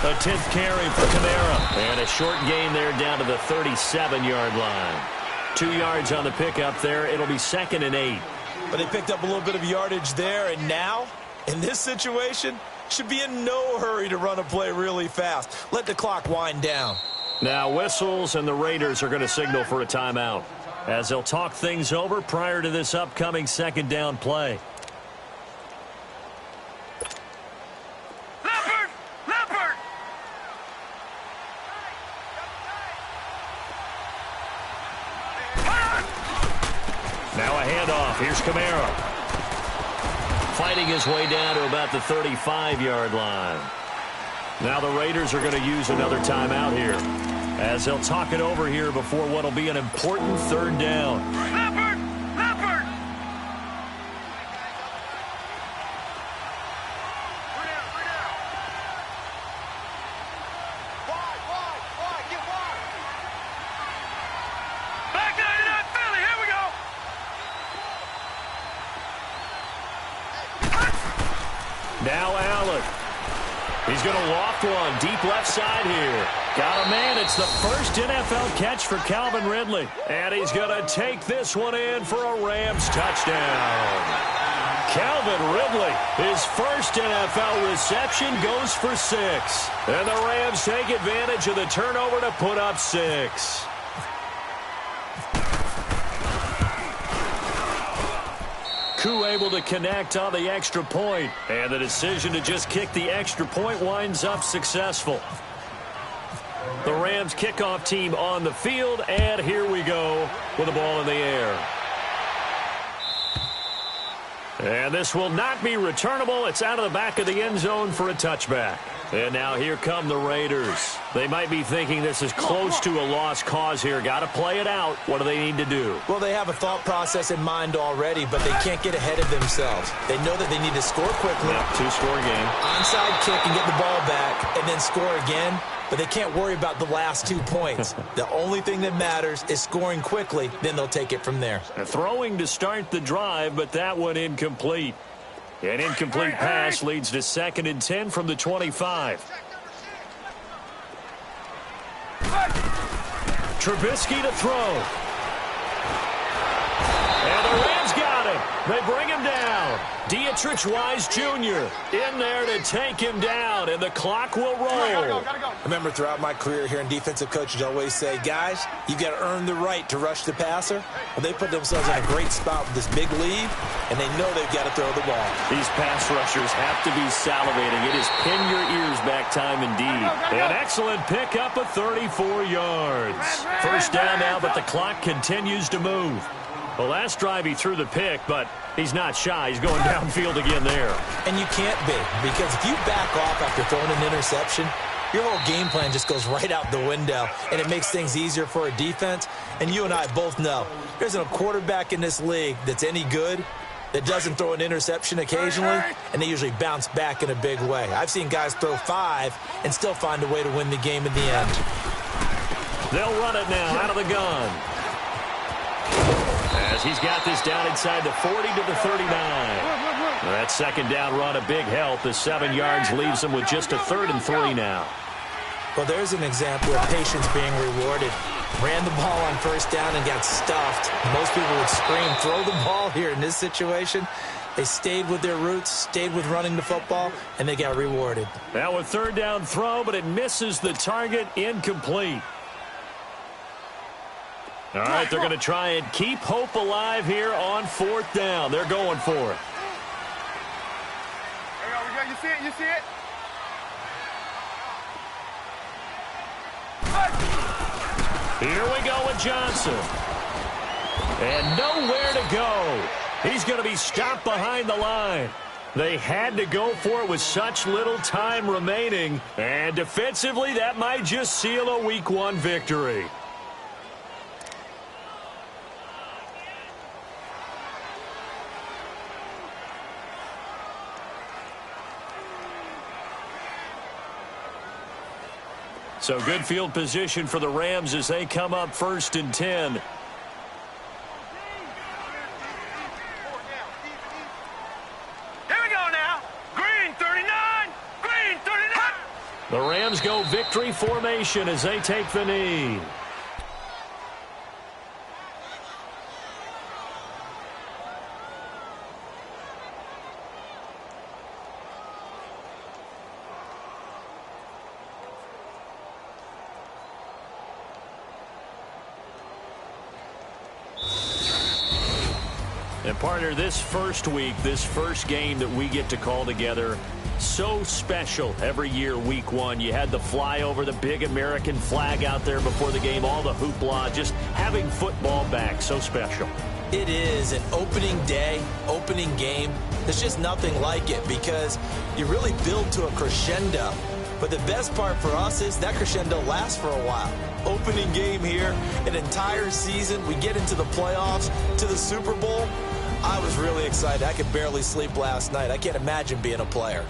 A 10th carry for Kamara. And a short gain there down to the 37-yard line. 2 yards on the pickup there. It'll be 2nd and 8. But they picked up a little bit of yardage there, and now, in this situation, should be in no hurry to run a play really fast. Let the clock wind down. Now whistles, and the Raiders are going to signal for a timeout as they'll talk things over prior to this upcoming 2nd down play. Now a handoff. Here's Kamara. Fighting his way down to about the 35-yard line. Now the Raiders are going to use another timeout here as they'll talk it over here before what will be an important 3rd down. Now Allen. He's going to loft one deep left side here. Got a man. It's the first NFL catch for Calvin Ridley. And he's going to take this one in for a Rams touchdown. Calvin Ridley, his first NFL reception, goes for 6. And the Rams take advantage of the turnover to put up 6. Koo able to connect on the extra point, and the decision to just kick the extra point winds up successful. The Rams kickoff team on the field, and here we go with the ball in the air. And this will not be returnable. It's out of the back of the end zone for a touchback. And now here come the Raiders. They might be thinking this is close to a lost cause here. Got to play it out. What do they need to do? Well, they have a thought process in mind already, but they can't get ahead of themselves. They know that they need to score quickly. Yep, 2-score game. Onside kick and get the ball back and then score again. But they can't worry about the last 2 points. The only thing that matters is scoring quickly. Then they'll take it from there. Throwing to start the drive, but that one incomplete. An incomplete pass leads to 2nd and 10 from the 25. Trubisky to throw. And the Rams got him. They bring him down. Dietrich Wise Jr. in there to take him down, and the clock will roll. I remember throughout my career hearing defensive coaches always say, guys, you've got to earn the right to rush the passer. Well, they put themselves in a great spot with this big lead, and they know they've got to throw the ball. These pass rushers have to be salivating. It is pin your ears back time indeed. An excellent pickup of 34 yards. First down now, but the clock continues to move. The last drive he threw the pick, but he's not shy. He's going downfield again there. And you can't be, because if you back off after throwing an interception, your whole game plan just goes right out the window, and it makes things easier for a defense. And you and I both know there's a quarterback in this league that's any good that doesn't throw an interception occasionally, and they usually bounce back in a big way. I've seen guys throw 5 and still find a way to win the game in the end. They'll run it now out of the gun. As he's got this down inside the 40 to the 39. That second down run a big help. The 7 yards leaves him with just a 3rd and 3 now. Well, there's an example of patience being rewarded. Ran the ball on first down and got stuffed. Most people would scream, throw the ball here in this situation. They stayed with their roots, stayed with running the football, and they got rewarded. Now a 3rd down throw, but it misses the target, incomplete. All right, they're going to try and keep hope alive here on 4th down. They're going for it. You see it? You see it? Here we go with Johnson. And nowhere to go. He's going to be stopped behind the line. They had to go for it with such little time remaining. And defensively, that might just seal a Week 1 victory. So good field position for the Rams as they come up 1st and 10. Here we go now. Green 39. Green 39. The Rams go victory formation as they take the knee. And partner, this first week, this first game that we get to call together, so special every year, Week 1. You had the flyover, the big American flag out there before the game, all the hoopla, just having football back, so special. It is an opening day, opening game. There's just nothing like it because you really build to a crescendo. But the best part for us is that crescendo lasts for a while. Opening game here, an entire season. We get into the playoffs, to the Super Bowl. I was really excited. I could barely sleep last night. I can't imagine being a player.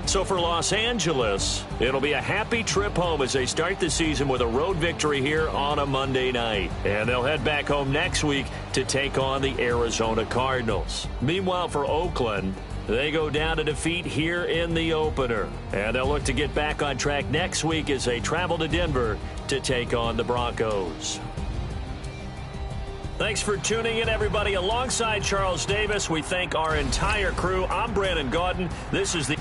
So for Los Angeles, it'll be a happy trip home as they start the season with a road victory here on a Monday night. And they'll head back home next week to take on the Arizona Cardinals. Meanwhile, for Oakland, they go down to defeat here in the opener. And they'll look to get back on track next week as they travel to Denver to take on the Broncos. Thanks for tuning in, everybody. Alongside Charles Davis, we thank our entire crew. I'm Brandon Gaudin. This is the...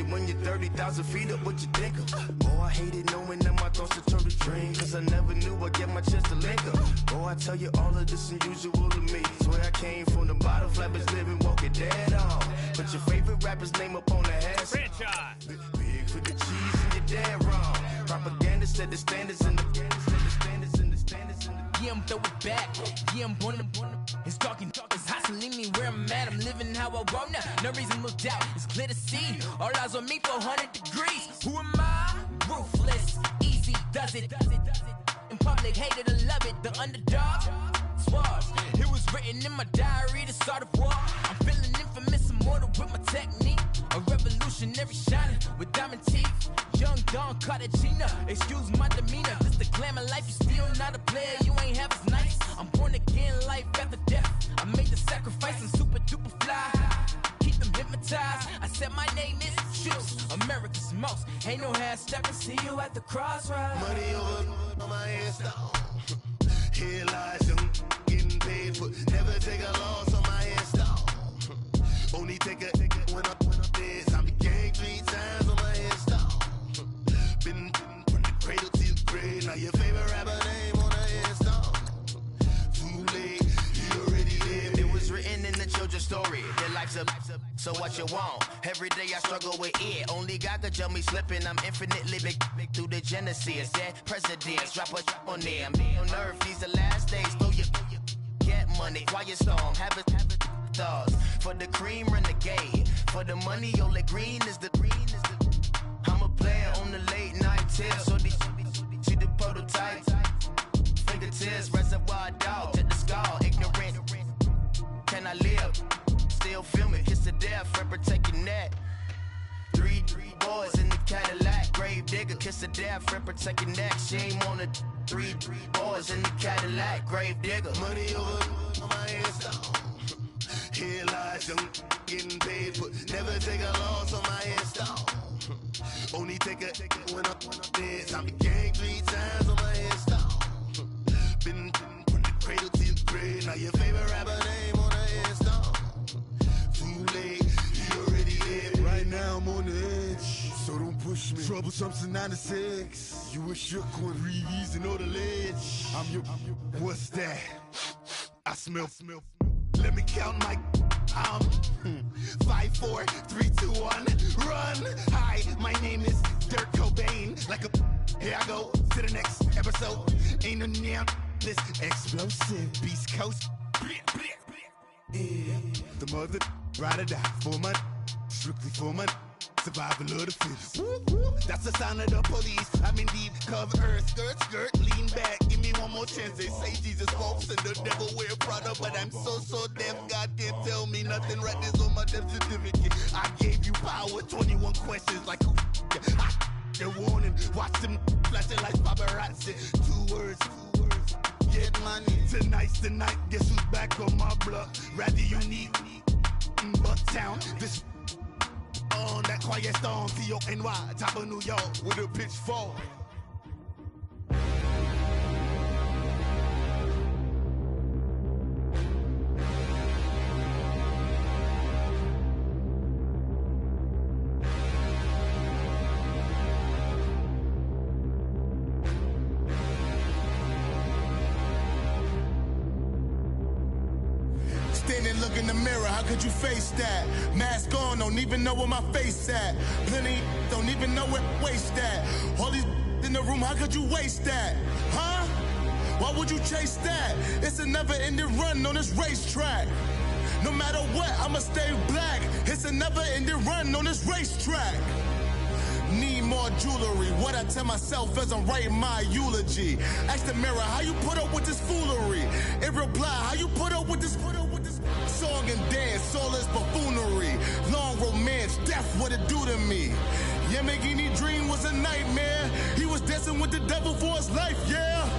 When you're 30 1,000 feet up, what you think of? Oh, I hated knowing that my thoughts would turn to dream, cause I never knew I'd get my chance to link up. Oh, I tell you all of this unusual to me. Swear I came from the bottom, flappers living, walking dead on. Put your favorite rapper's name up on the hash. Franchise. Big for the cheese and you're dead wrong. Propaganda set the standards in the yeah, I'm throw it back. Yeah, I'm born it's talking, it's hustling me where I'm at. I'm living how I want now. No reason to doubt, it's clear to see. All eyes on me for 100 degrees. Who am I? Ruthless, easy, does it. In public, hated or love it. The underdog, swabs. It was written in my diary to start a war. I'm feeling infamous, immortal with my technique. A revolutionary shining with diamond teeth. Young Don Cartagena, excuse my demeanor. This the glamour life, you still not a player, you ain't half as nice. I'm born again, life after death. I made the sacrifice, I'm super duper fly. Keep them hypnotized. I said my name is Juice, America's most. Ain't no half stepping, see you at the crossroads. money over on my headstone. Here lies young, getting paid for. Never take a loss on my headstone. Only take a when I'm dead. I be gang 3 times on my headstone. Been from the cradle to the grave. Now your favorite rapper name on a headstone. Too late, you already lived. It was written in the children's story. Their life's up, so what you want? Every day I struggle with it. Only God could tell me slipping. I'm infinitely big through the genesis. Dead presidents, drop a on them. On earth, these the last days. Throw your get money, quiet storm, have it thoughts. For the cream, renegade. For the money, only green is the I'm a player on the late night tips. So these see the prototype. Fingertips, reservoir dog, to the skull, ignorant. Can I live? Still film it, kiss to death, friend protect your neck. 3 boys in the Cadillac, grave digger, kiss to death, friend protect your neck. Shame on the 3 boys in the Cadillac, grave digger. Money over on my headstone. Here lies young, getting paid for. Never take a loss on my headstone. Only take a when I'm dead. I be gang 3 times on my headstone. Been from the cradle to the grave. Now your favorite rapper name on a headstone. Too late, you already lived. Right now I'm on the edge, so don't push me. Troublesome since 96. You a shook one, Reeves and all the ledge. I'm your. What's that? I smell. Let me count my. 5, 4, 3, 2, 1, run. Hi, my name is Dirk Cobain. Like a. Here I go to the next episode. Ain't no damn this explosive Beast Coast. Yeah. The mother ride or die for my. Strictly for my. Survival of the fittest. That's the sound of the police. I'm in deep cover earth. Skirt, lean back. Give me one more chance. They say Jesus walks and the devil wear Prada, but I'm so deaf. God can't tell me nothing. Right this on my death certificate. I gave you power. 21 questions like who? They're warning. Watch them flashing like paparazzi. 2 words. Get money. Tonight's the night. Guess who's back on my block? Rather you need Bucktown. This. On that quiet storm, T-O-N-Y, top of New York, with a pitchfork. Standing, look in the mirror, how could you face that? Mask on, don't even know where my face at. Plenty, don't even know where waste at. All these in the room, how could you waste that? Huh? Why would you chase that? It's a never-ending run on this racetrack. No matter what, I'ma stay black. It's a never-ending run on this racetrack. Need more jewelry. What I tell myself as I'm writing my eulogy. Ask the mirror, how you put up with this foolery? It reply, how you put up with this song and dance, all this buffoonery. Long romance, death, what it do to me? Yeah, making me dream was a nightmare. He was dancing with the devil for his life, yeah.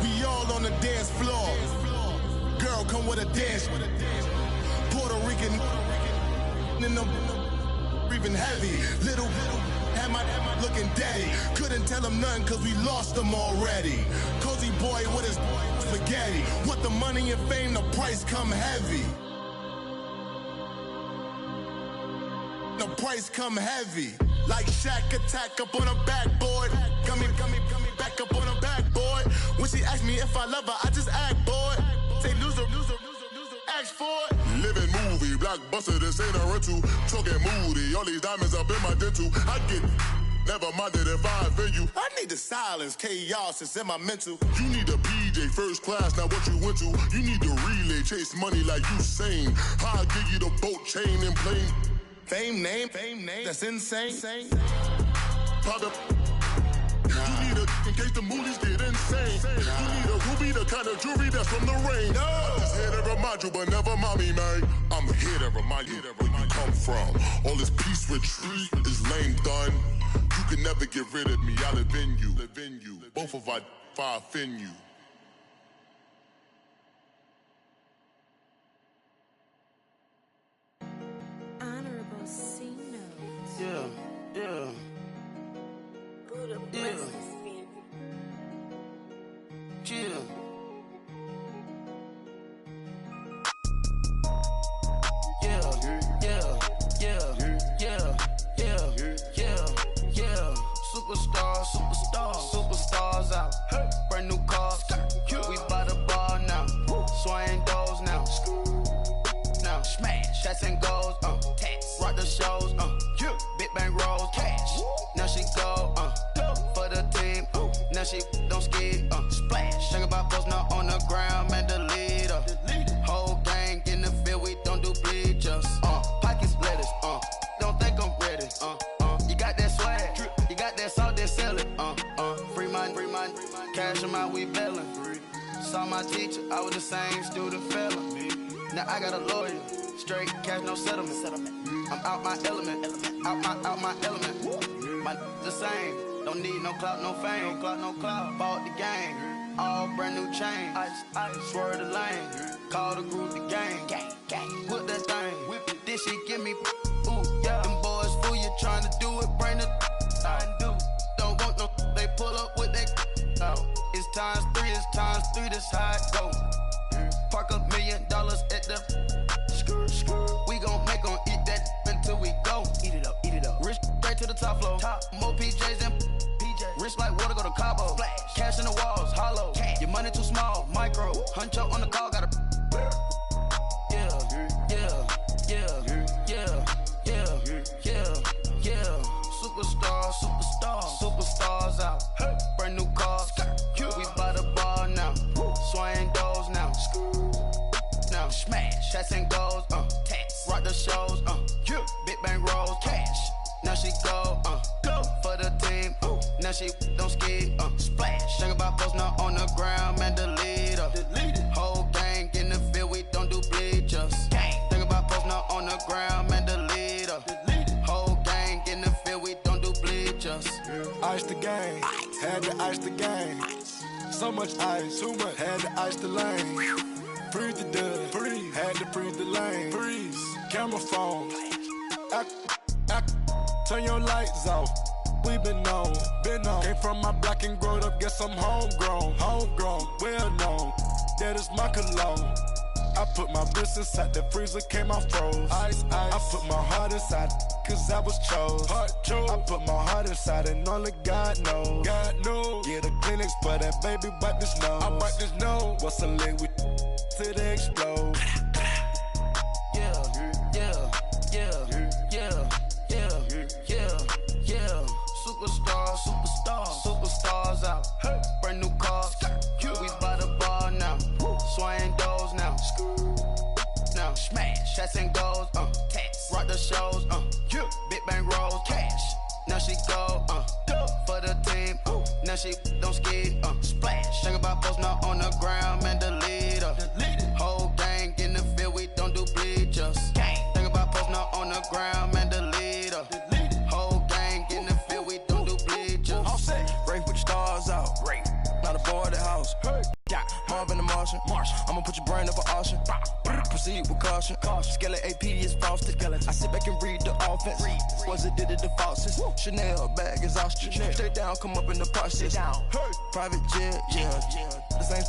We all on the dance floor. Girl, come with a dance. Puerto Rican in them breathing heavy. Little had my looking daddy. Couldn't tell him nothing cause we lost him already. Cozy boy with his spaghetti. With the money and fame, the price come heavy. The price come heavy. Like Shaq attack up on a backboard. Coming back up on a backboard. When she asked me if I love her, I just act bored. Say loser, ask for it. Living movie, blockbuster, this ain't a rental. Talking moody, all these diamonds up in my dental. I get never minded if I offend you. I need the silence, chaos is in my mental. You need a PJ, first class, not what you went to. You need the relay, chase money like you sane. I'll give you the boat, chain, and plane. Fame name, that's insane. Pop up. You need a in case the movies get insane. You need a ruby, the kind of jewelry that's from the rain. I'm just here to remind you, but never mind me, man. I'm here to remind you where you come from. All this peace retreat is lame done. You can never get rid of me. I live in you. Both of our offend you. Honorable C notes. Yeah. Buddha bless this family. Chill. Superstars out. Brand new cars. We by the bar now. Swaying doors now. Now smash. Shots and goals. Rock the shows. Big bang rolls. Cash. Now she go. For the team. Now she don't ski. Splash. Think about post now on the ground. Man, the leader. Whole gang in the field. We don't do bleachers. Pockets lettuce. Don't think I'm ready. You got that swag. You got that salt, that sell it. Free mind. Cash them out, we bailin'. Saw my teacher, I was the same student fella. Now I got a lawyer. Straight cash, no settlement. I'm out my element. Out my element. My the same. Don't need no clout, no fame. No clout. Bought the game. All brand new chain. Ice. Swerve the lane. Call the group the gang. Whip that thing. Whip it. This shit give me. Ooh, yeah. Them boys fool you trying to do it. Bring the I do. Don't want no. They pull up with that. It's times 3. This how it go. Park $1 million at the. We gon' make 'em eat that until we go. Eat it up. Rich straight to the top floor. More PJs and PJ. Rich like water, go to Cabo. Splash. Cash in the walls, hollow. Cash. Your money too small, micro. Huncho on the call, got a. Superstars out. Brand new cars. We by the bar now. Swaying doors now. Now smash. Shots and goals. Rock the shows. Big bang rolls. Cash. Now she go. For the team. Now she don't ski. Splash. Think about post now on the ground. Man, the leader. Whole gang in the field. We don't do bleachers. Think about post now on the ground. Man, the leader. Whole gang in the field. We don't do bleachers. Ice the game, had to ice the game. So much ice, too much, had to ice the lane. Freeze the dud, freeze, had to freeze the lane. Freeze, camera phone, turn your lights off. We been on. Came from my block and growed up, guess I'm homegrown, well known. That is my cologne. I put my wrist inside the freezer, came out froze. Ice. I put my heart inside, cause I was chose. I put my heart inside and only God knows. Yeah, the clinics for that baby, bite this nose. I bite this nose. What's a liquid till they explode? Superstars out. Brand new cars. We by the bar now. Swaying doors now. Now smash. Shots and goals. Rock the shows. Big bang rolls. Cash. Now she go. For the team. Now she don't ski. Splash. Think about post now on the ground. Man, the leader. Whole gang in the field. We don't do bleachers. Think about post now on the ground. Man, the leader. Whole gang in the field. We don't do bleachers. All set. Rain, put your stars out. Rain. Not a boy at the house. Got Marvin the Martian. I'ma put your brain up for auction. Proceed with caution. Skeleton AP is frosted. I sit back and read the offense. Was it did it the faucets? Chanel bag is ostrich. Stay down, come up in the process. Private jet, yeah. The same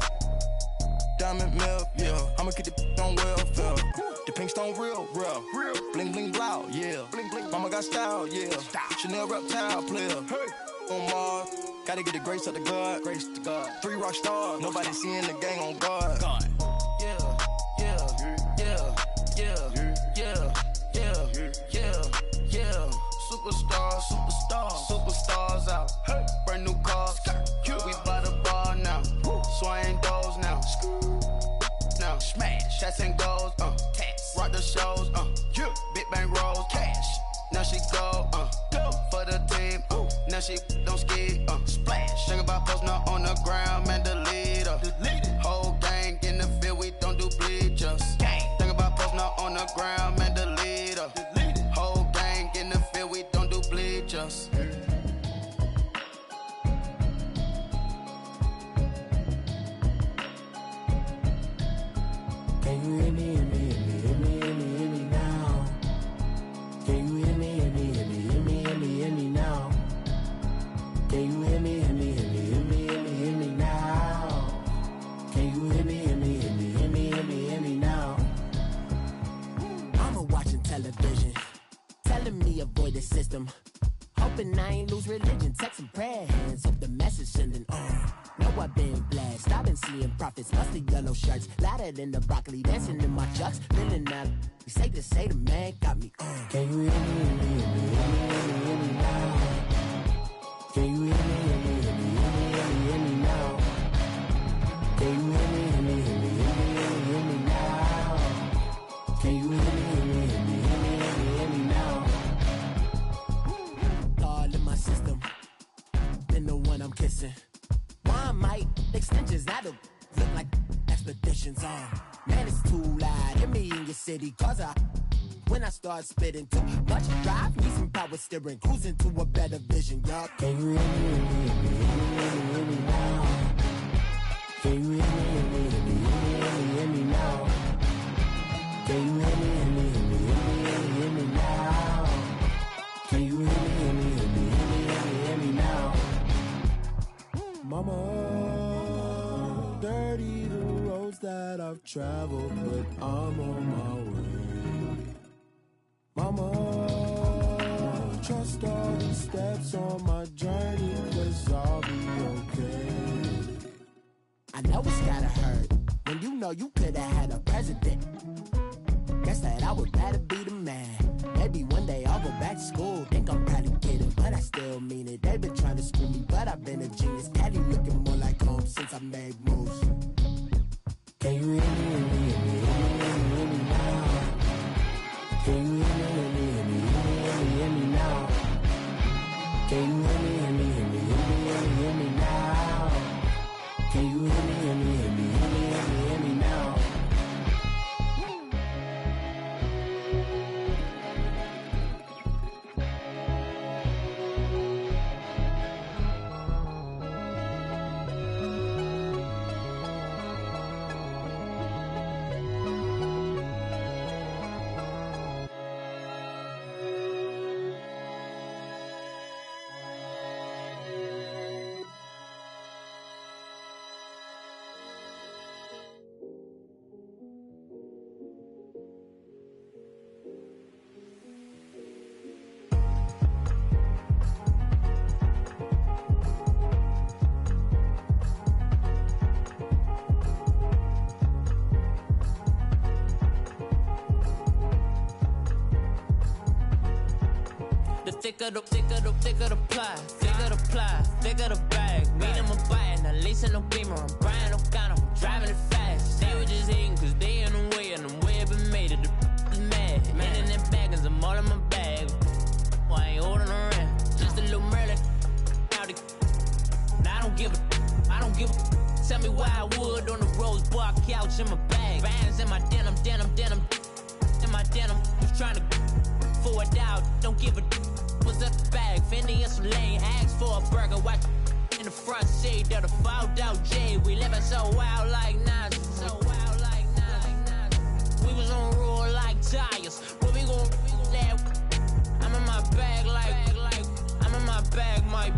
diamond milk, yeah. I'ma get the on welfare. The pink stone real. Bling bling blow, yeah. Bling bling. Mama got style, yeah. Chanel reptile player. Hey. On Mars, gotta get the grace of the God. 3 rock stars, nobody seeing the gang on guard. Yeah. Superstars out. Hey. Brand new cars. We by the bar now. Swaying doors now. Now smash, shots and goals. Tax. Rock the shows. Big bang rolls. Cash. Now she go. For the team. Now she don't ski. Splash. Think about post now on the ground. Man, the leader. Whole gang in the field. We don't do bleachers. Think about post now on the ground. Man, the leader. Whole gang in the field. We don't do bleachers. Can you hear me, hear me now? Can you hear me, hear me now? Can you hear me, hear me now? Can you hear me now? Mama watching television, telling me avoid the system. Hoping I ain't lose religion, texting prayer hands, hope the message sending on. Know I've been blessed, I've been seeing prophets, mustard yellow shirts, louder than the broccoli, dancing in my chucks, feeling that. It's safe to say the man got me on. Can you hear me now? Can you hear me now? Can you hear me now? Can you hear me now? All in my system, then the one I'm kissing. Why might extensions out of look like expeditions on? Man, it's too loud. Hear me in your city, cause when I start spitting too much drive, need some power steering, cruising to a better vision, y'all. Can you hear me now? Can you hear me now? Can you hear me now? Can you hear me now? Mama, dirty the roads that I've traveled, but I'm on my way. Mama, trust all the steps on my journey, 'cause I'll be okay. I know it's gotta hurt when you know you could've had a president. Guess that I would rather be the man. Maybe one day I'll go back to school. Think I'm probably kidding, but I still mean it. They've been trying to screw me, but I've been a genius. Daddy looking more like home since I made moves. Can you hear me now? Can you hear me now? Can you hear me now? Can you hear me now? Thicker the ply, thicker the bag. Meet them a buying, a lace and no beamer. I'm Brian O'Connor, driving it fast. They were just hating cause they in the way, and the way it been made it, the is mad. And in them baggins, I'm all in my bag. I ain't holding around, just a little Merlin. I don't give a. Tell me why I would on the rose bar couch in my bag. Bands in my denim. In my denim, was trying to forward out, don't give a. Was up the bag, Fendi and some lane, asked for a burger, watch in the front seat of the fouled out J. We living so wild like Nas, We was on roll like tires, but we gon' let. I'm in my bag like I'm in my bag, my.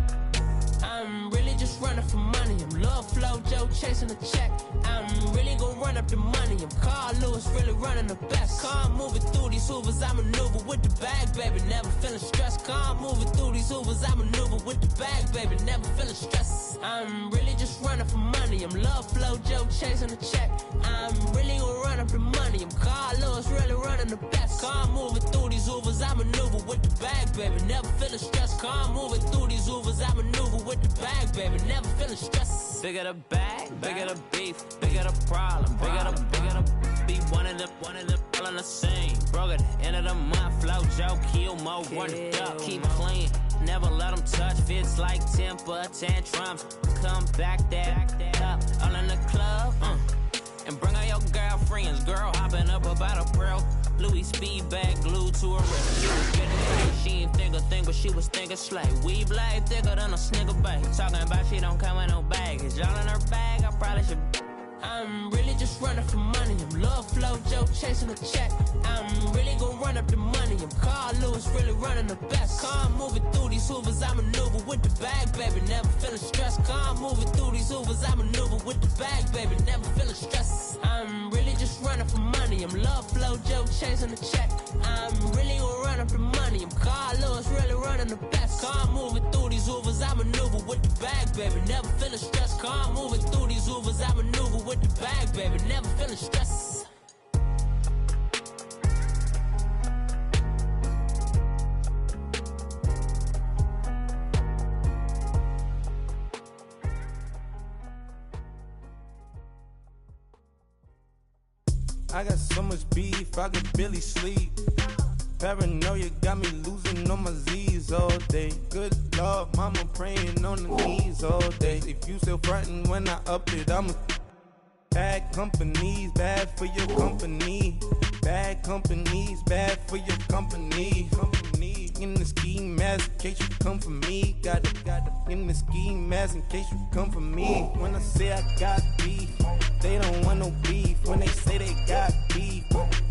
I'm really just just running for money. I'm Love Flow Joe chasing the check. I'm really gonna run up the money. I'm Carl Lewis, really running the best. Car moving through these Hoovers, I maneuver with the bag, baby. Never feeling stressed. Car moving through these Hoovers, I maneuver with the bag, baby. Never feeling stressed. I'm really just running for money. I'm Love Flow Joe chasing the check. I'm really gonna run up the money. I'm Carl Lewis, really running the best. Car moving through these Hoovers, I maneuver with the bag, baby. Never feeling stressed. Car moving through these Hoovers, I maneuver with the bag, baby. Never feeling stressed. Bigger the bag, bigger the beef, bigger the problem, bigger the be one of the all in the same. Broke at the end of the month, flow Joe, kill mo, run it up, keep clean. Never let them touch, fits like temper tantrums. Come back that up, all in the club, and bring out your girlfriends. Girl hopping up about a pearl. Louis speed bag glued to her wrist. She was getting paid. She ain't think a thing, but she was thinking slay. Weave blade thicker than a snigger bag. Talking about she don't come with no baggage. All in her bag, I probably should. I'm really just running for money. I'm Love Flow Joe chasing the check. I'm really gonna run up the money. I'm Carl Lewis, really running the best. Car moving through these Hoovers, I maneuver with the bag, baby. Never feeling stressed. Car moving through these Hoovers, I maneuver with the bag, baby. Never feeling stressed. I'm really just running for money. I'm Love Flow Joe chasing the check. I'm really gonna run up the money. I'm Carl Lewis, really running the best. Car moving through these Hoovers, I maneuver with the bag, baby. Never feeling stressed. Car moving through these Hoovers, I maneuver with the bag, baby. Never feeling stressed. I got so much beef, I could barely sleep. Paranoia got me losing on my Z's all day. Good Lord, mama praying on the knees all day. If you still frontin' when I up it, I'm a bad companies, bad for your company. Bad companies, bad for your company. In the ski mask in case you come for me. Got it in the ski mask in case you come for me. When I say I got beef, they don't want no beef. When they say they got beef,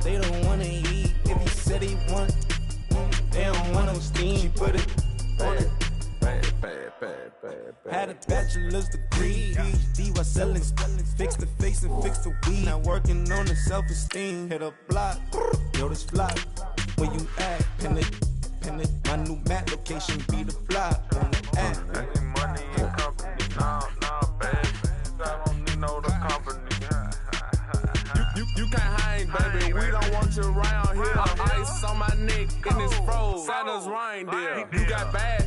they don't wanna eat. If you said they want, they don't want no steam. She put it on it. Had a bachelor's degree, PhD while selling. Fix the face and fix the weed. Now working on the self-esteem. Hit a block, yo this block. Where you at? Pin it. My new mat location be the block on the app. Money and company, nah, baby. I don't need no the company. You can't hang, baby. We don't want you around here. Ice on my neck and it's froze. Santa's reindeer. You got bad.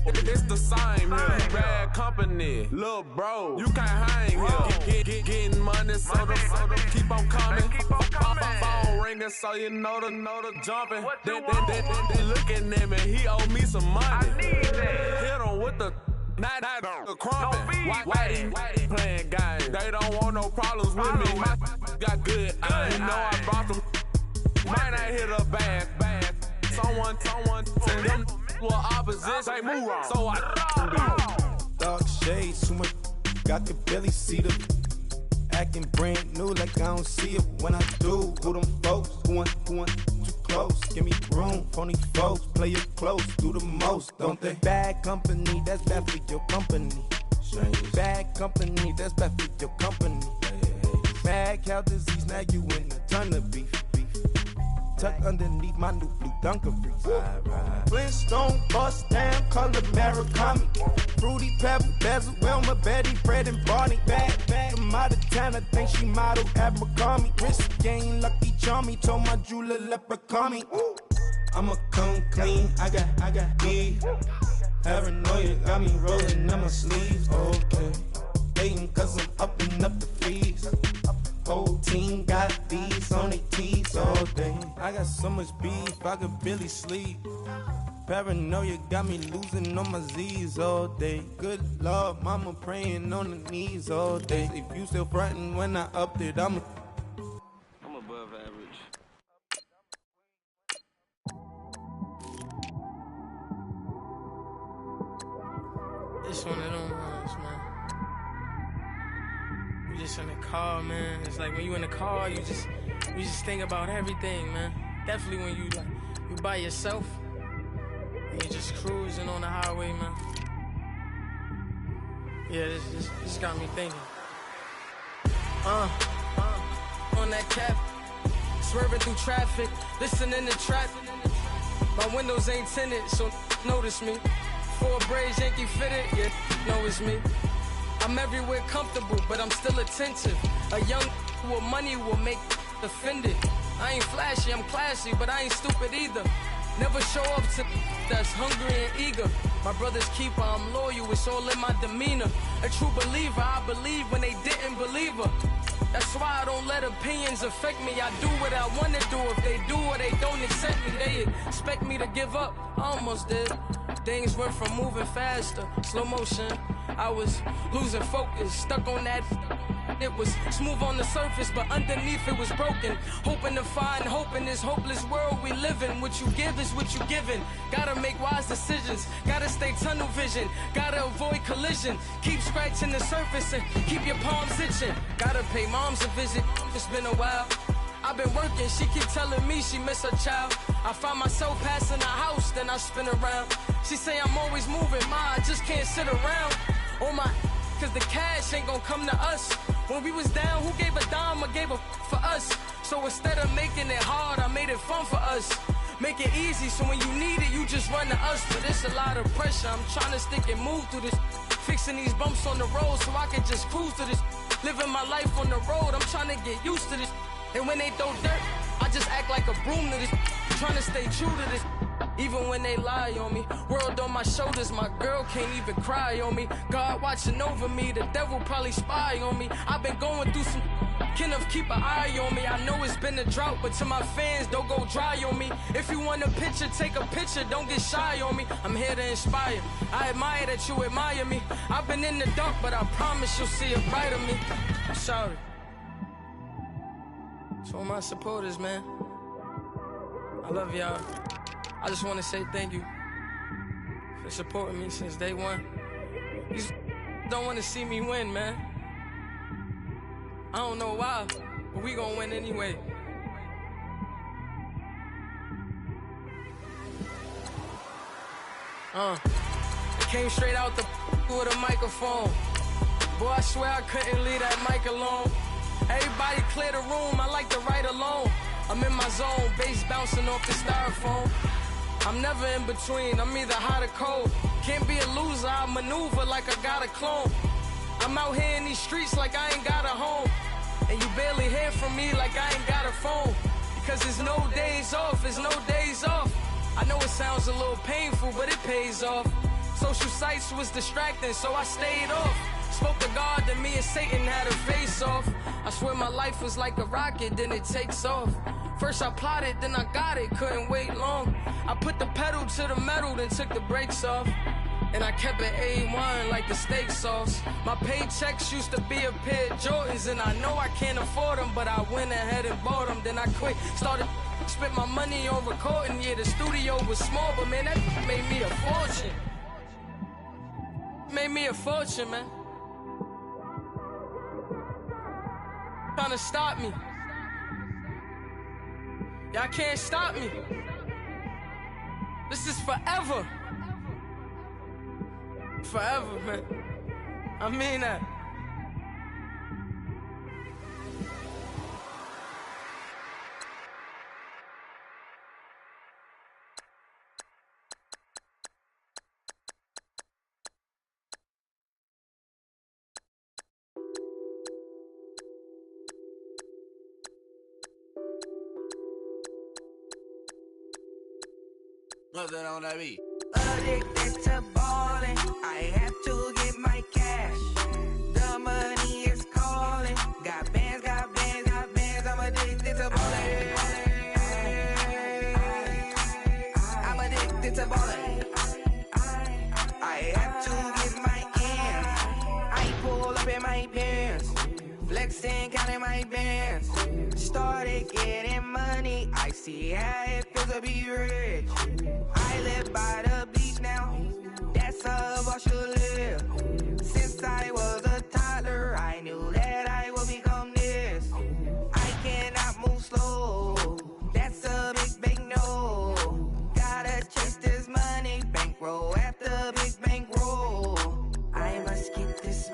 It's the same here. Bad company, little bro. You can't hang here. Getting money, so the keep on coming. Phone ringing, so you know the jumping. They looking at me, he owe me some money. Hit him with the night crumping. Whitey playing games. They don't want no problems with me. My got good. I know I brought them. Might not hit a bad. Someone tell them. Well, opposition, say move wrong. So I dark shades, too much. I could barely see them. Acting brand new, like I don't see it when I do. Who them folks? Who want too close? Give me room. Phony folks, play it close, do the most, don't they? Bad company, that's bad for your company. Bad company, that's bad for your company. Mad cow disease, now you in a ton of beef. Tuck underneath my new blue dungarees. Flintstone, bust down, color Murakami. Fruity Pebble, Basil, Wilma, Betty, Fred, and Barney. Bad, I'm out of town, I think she model Abercrombie. Wrist game, Lucky Charmy, told my jeweler, leprechaun me. I'ma come clean, I got beef. Paranoia got me rolling on my sleeves, okay. Hating cause I'm upping up the fees. Whole team got these on their teeth all day. I got so much beef, I could barely sleep. Paranoia got me losing on my Z's all day. Good Lord, mama praying on the knees all day. If you still frontin' when I upped it, I'm above average. It's one of them ones, man. You just in the car, man. It's like when you in the car, you just think about everything, man. Definitely when you by yourself and you're just cruising on the highway, man. Yeah, this got me thinking. On that cap, swerving through traffic, listening to trap. My windows ain't tinted, so notice me. 4 braids, Yankee fitted, yeah, know it's me. I'm everywhere comfortable, but I'm still attentive. A young with money will make offended. I ain't flashy, I'm classy, but I ain't stupid either. Never show up to that's hungry and eager. My brother's keeper, I'm loyal, it's all in my demeanor. A true believer, I believe when they didn't believe her. That's why I don't let opinions affect me. I do what I want to do. If they do or they don't accept me, they expect me to give up. I almost did. Things went from moving faster, slow motion. I was losing focus, stuck on that. It was smooth on the surface, but underneath it was broken. Hoping to find hope in this hopeless world we live in. What you give is what you given. Gotta make wise decisions. Gotta stay tunnel vision. Gotta avoid collision. Keep scratching the surface and keep your palms itching. Gotta pay moms a visit. It's been a while. I've been working. She keep telling me she miss her child. I find myself passing the house, then I spin around. She say I'm always moving. Ma, I just can't sit around. Oh my, cause the cash ain't gonna come to us. When we was down, who gave a dime or gave a for us? So instead of making it hard, I made it fun for us. Make it easy, so when you need it, you just run to us. But it's a lot of pressure, I'm trying to stick and move through this. Fixing these bumps on the road so I can just cruise to this. Living my life on the road, I'm trying to get used to this. And when they throw dirt, I just act like a broom to this. Trying to stay true to this. Even when they lie on me, world on my shoulders, my girl can't even cry on me. God watching over me, the devil probably spy on me. I've been going through some, Kenneth keep an eye on me. I know it's been a drought, but to my fans, don't go dry on me. If you want a picture, take a picture, don't get shy on me. I'm here to inspire, I admire that you admire me. I've been in the dark, but I promise you'll see a brighter me. I'm sorry. To all my supporters, man, I love y'all. I just want to say thank you for supporting me since day one. You just don't want to see me win, man. I don't know why, but we gonna win anyway. I came straight out the with a microphone. Boy, I swear I couldn't leave that mic alone. Everybody clear the room, I like to write alone. I'm in my zone, bass bouncing off the styrofoam. I'm never in between, I'm either hot or cold. Can't be a loser, I maneuver like I got a clone. I'm out here in these streets like I ain't got a home. And you barely hear from me like I ain't got a phone. Because there's no days off, there's no days off. I know it sounds a little painful, but it pays off. Social sites was distracting, so I stayed off. Spoke to God, then me and Satan had a face off. I swear my life was like a rocket, then it takes off. First I plotted, then I got it, couldn't wait long. I put the pedal to the metal, then took the brakes off. And I kept it A1 like the steak sauce. My paychecks used to be a pair of Jordans, and I know I can't afford them, but I went ahead and bought them. Then I quit, started spent my money on recording. Yeah, the studio was small, but man, that made me a fortune. Made me a fortune, man. Trying to stop me. Y'all can't stop me. This is forever. Forever, man. I mean that. What's that on that beat? Addicted to ballin', I have to get my cash. The money is calling. Got bands, got bands, got bands. I'm addicted to ballin'. I'm addicted to ballin'. I have to get my ends. I pull up in my pants, flexing, counting my bands. Started getting money. I see how it feels to be rich. I live by the beach now, that's how I should live. Since I was a toddler, I knew that I would become this. I cannot move slow, that's a big no. Gotta chase this money, bankroll after big bankroll. I must get this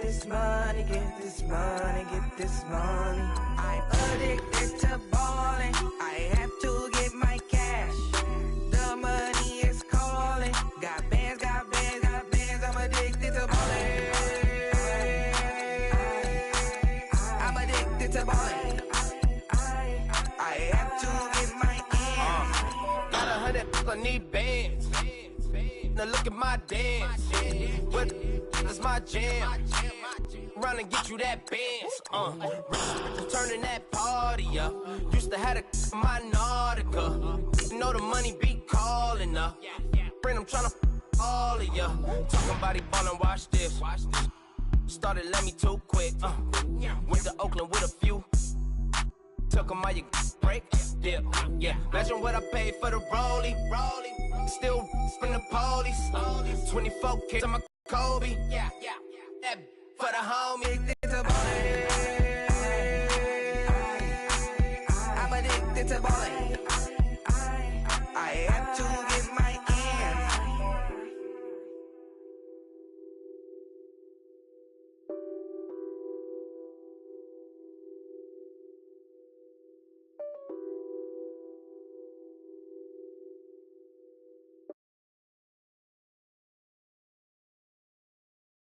this money, get this money, get this money. I'm addicted to balling. I have to get my cash. The money is calling. Got bands, got bands, got bands. I'm addicted to balling. I'm addicted to balling. I have to get my ends. Got 100, I need bands. Now look at my dance. What is my jam? Run and get you that bands. Turning that party up. Used to have a my Nautica. You know the money be calling up. Friend, I'm tryna all of ya. Talking about he ballin', watch this. Started let me too quick. Went to Oakland with a few. Took 'em all you break. Yeah. Imagine what I paid for the rollie. Still from the police. 24 kids on my Kobe. Yeah. That for the homie. It's a ballin'.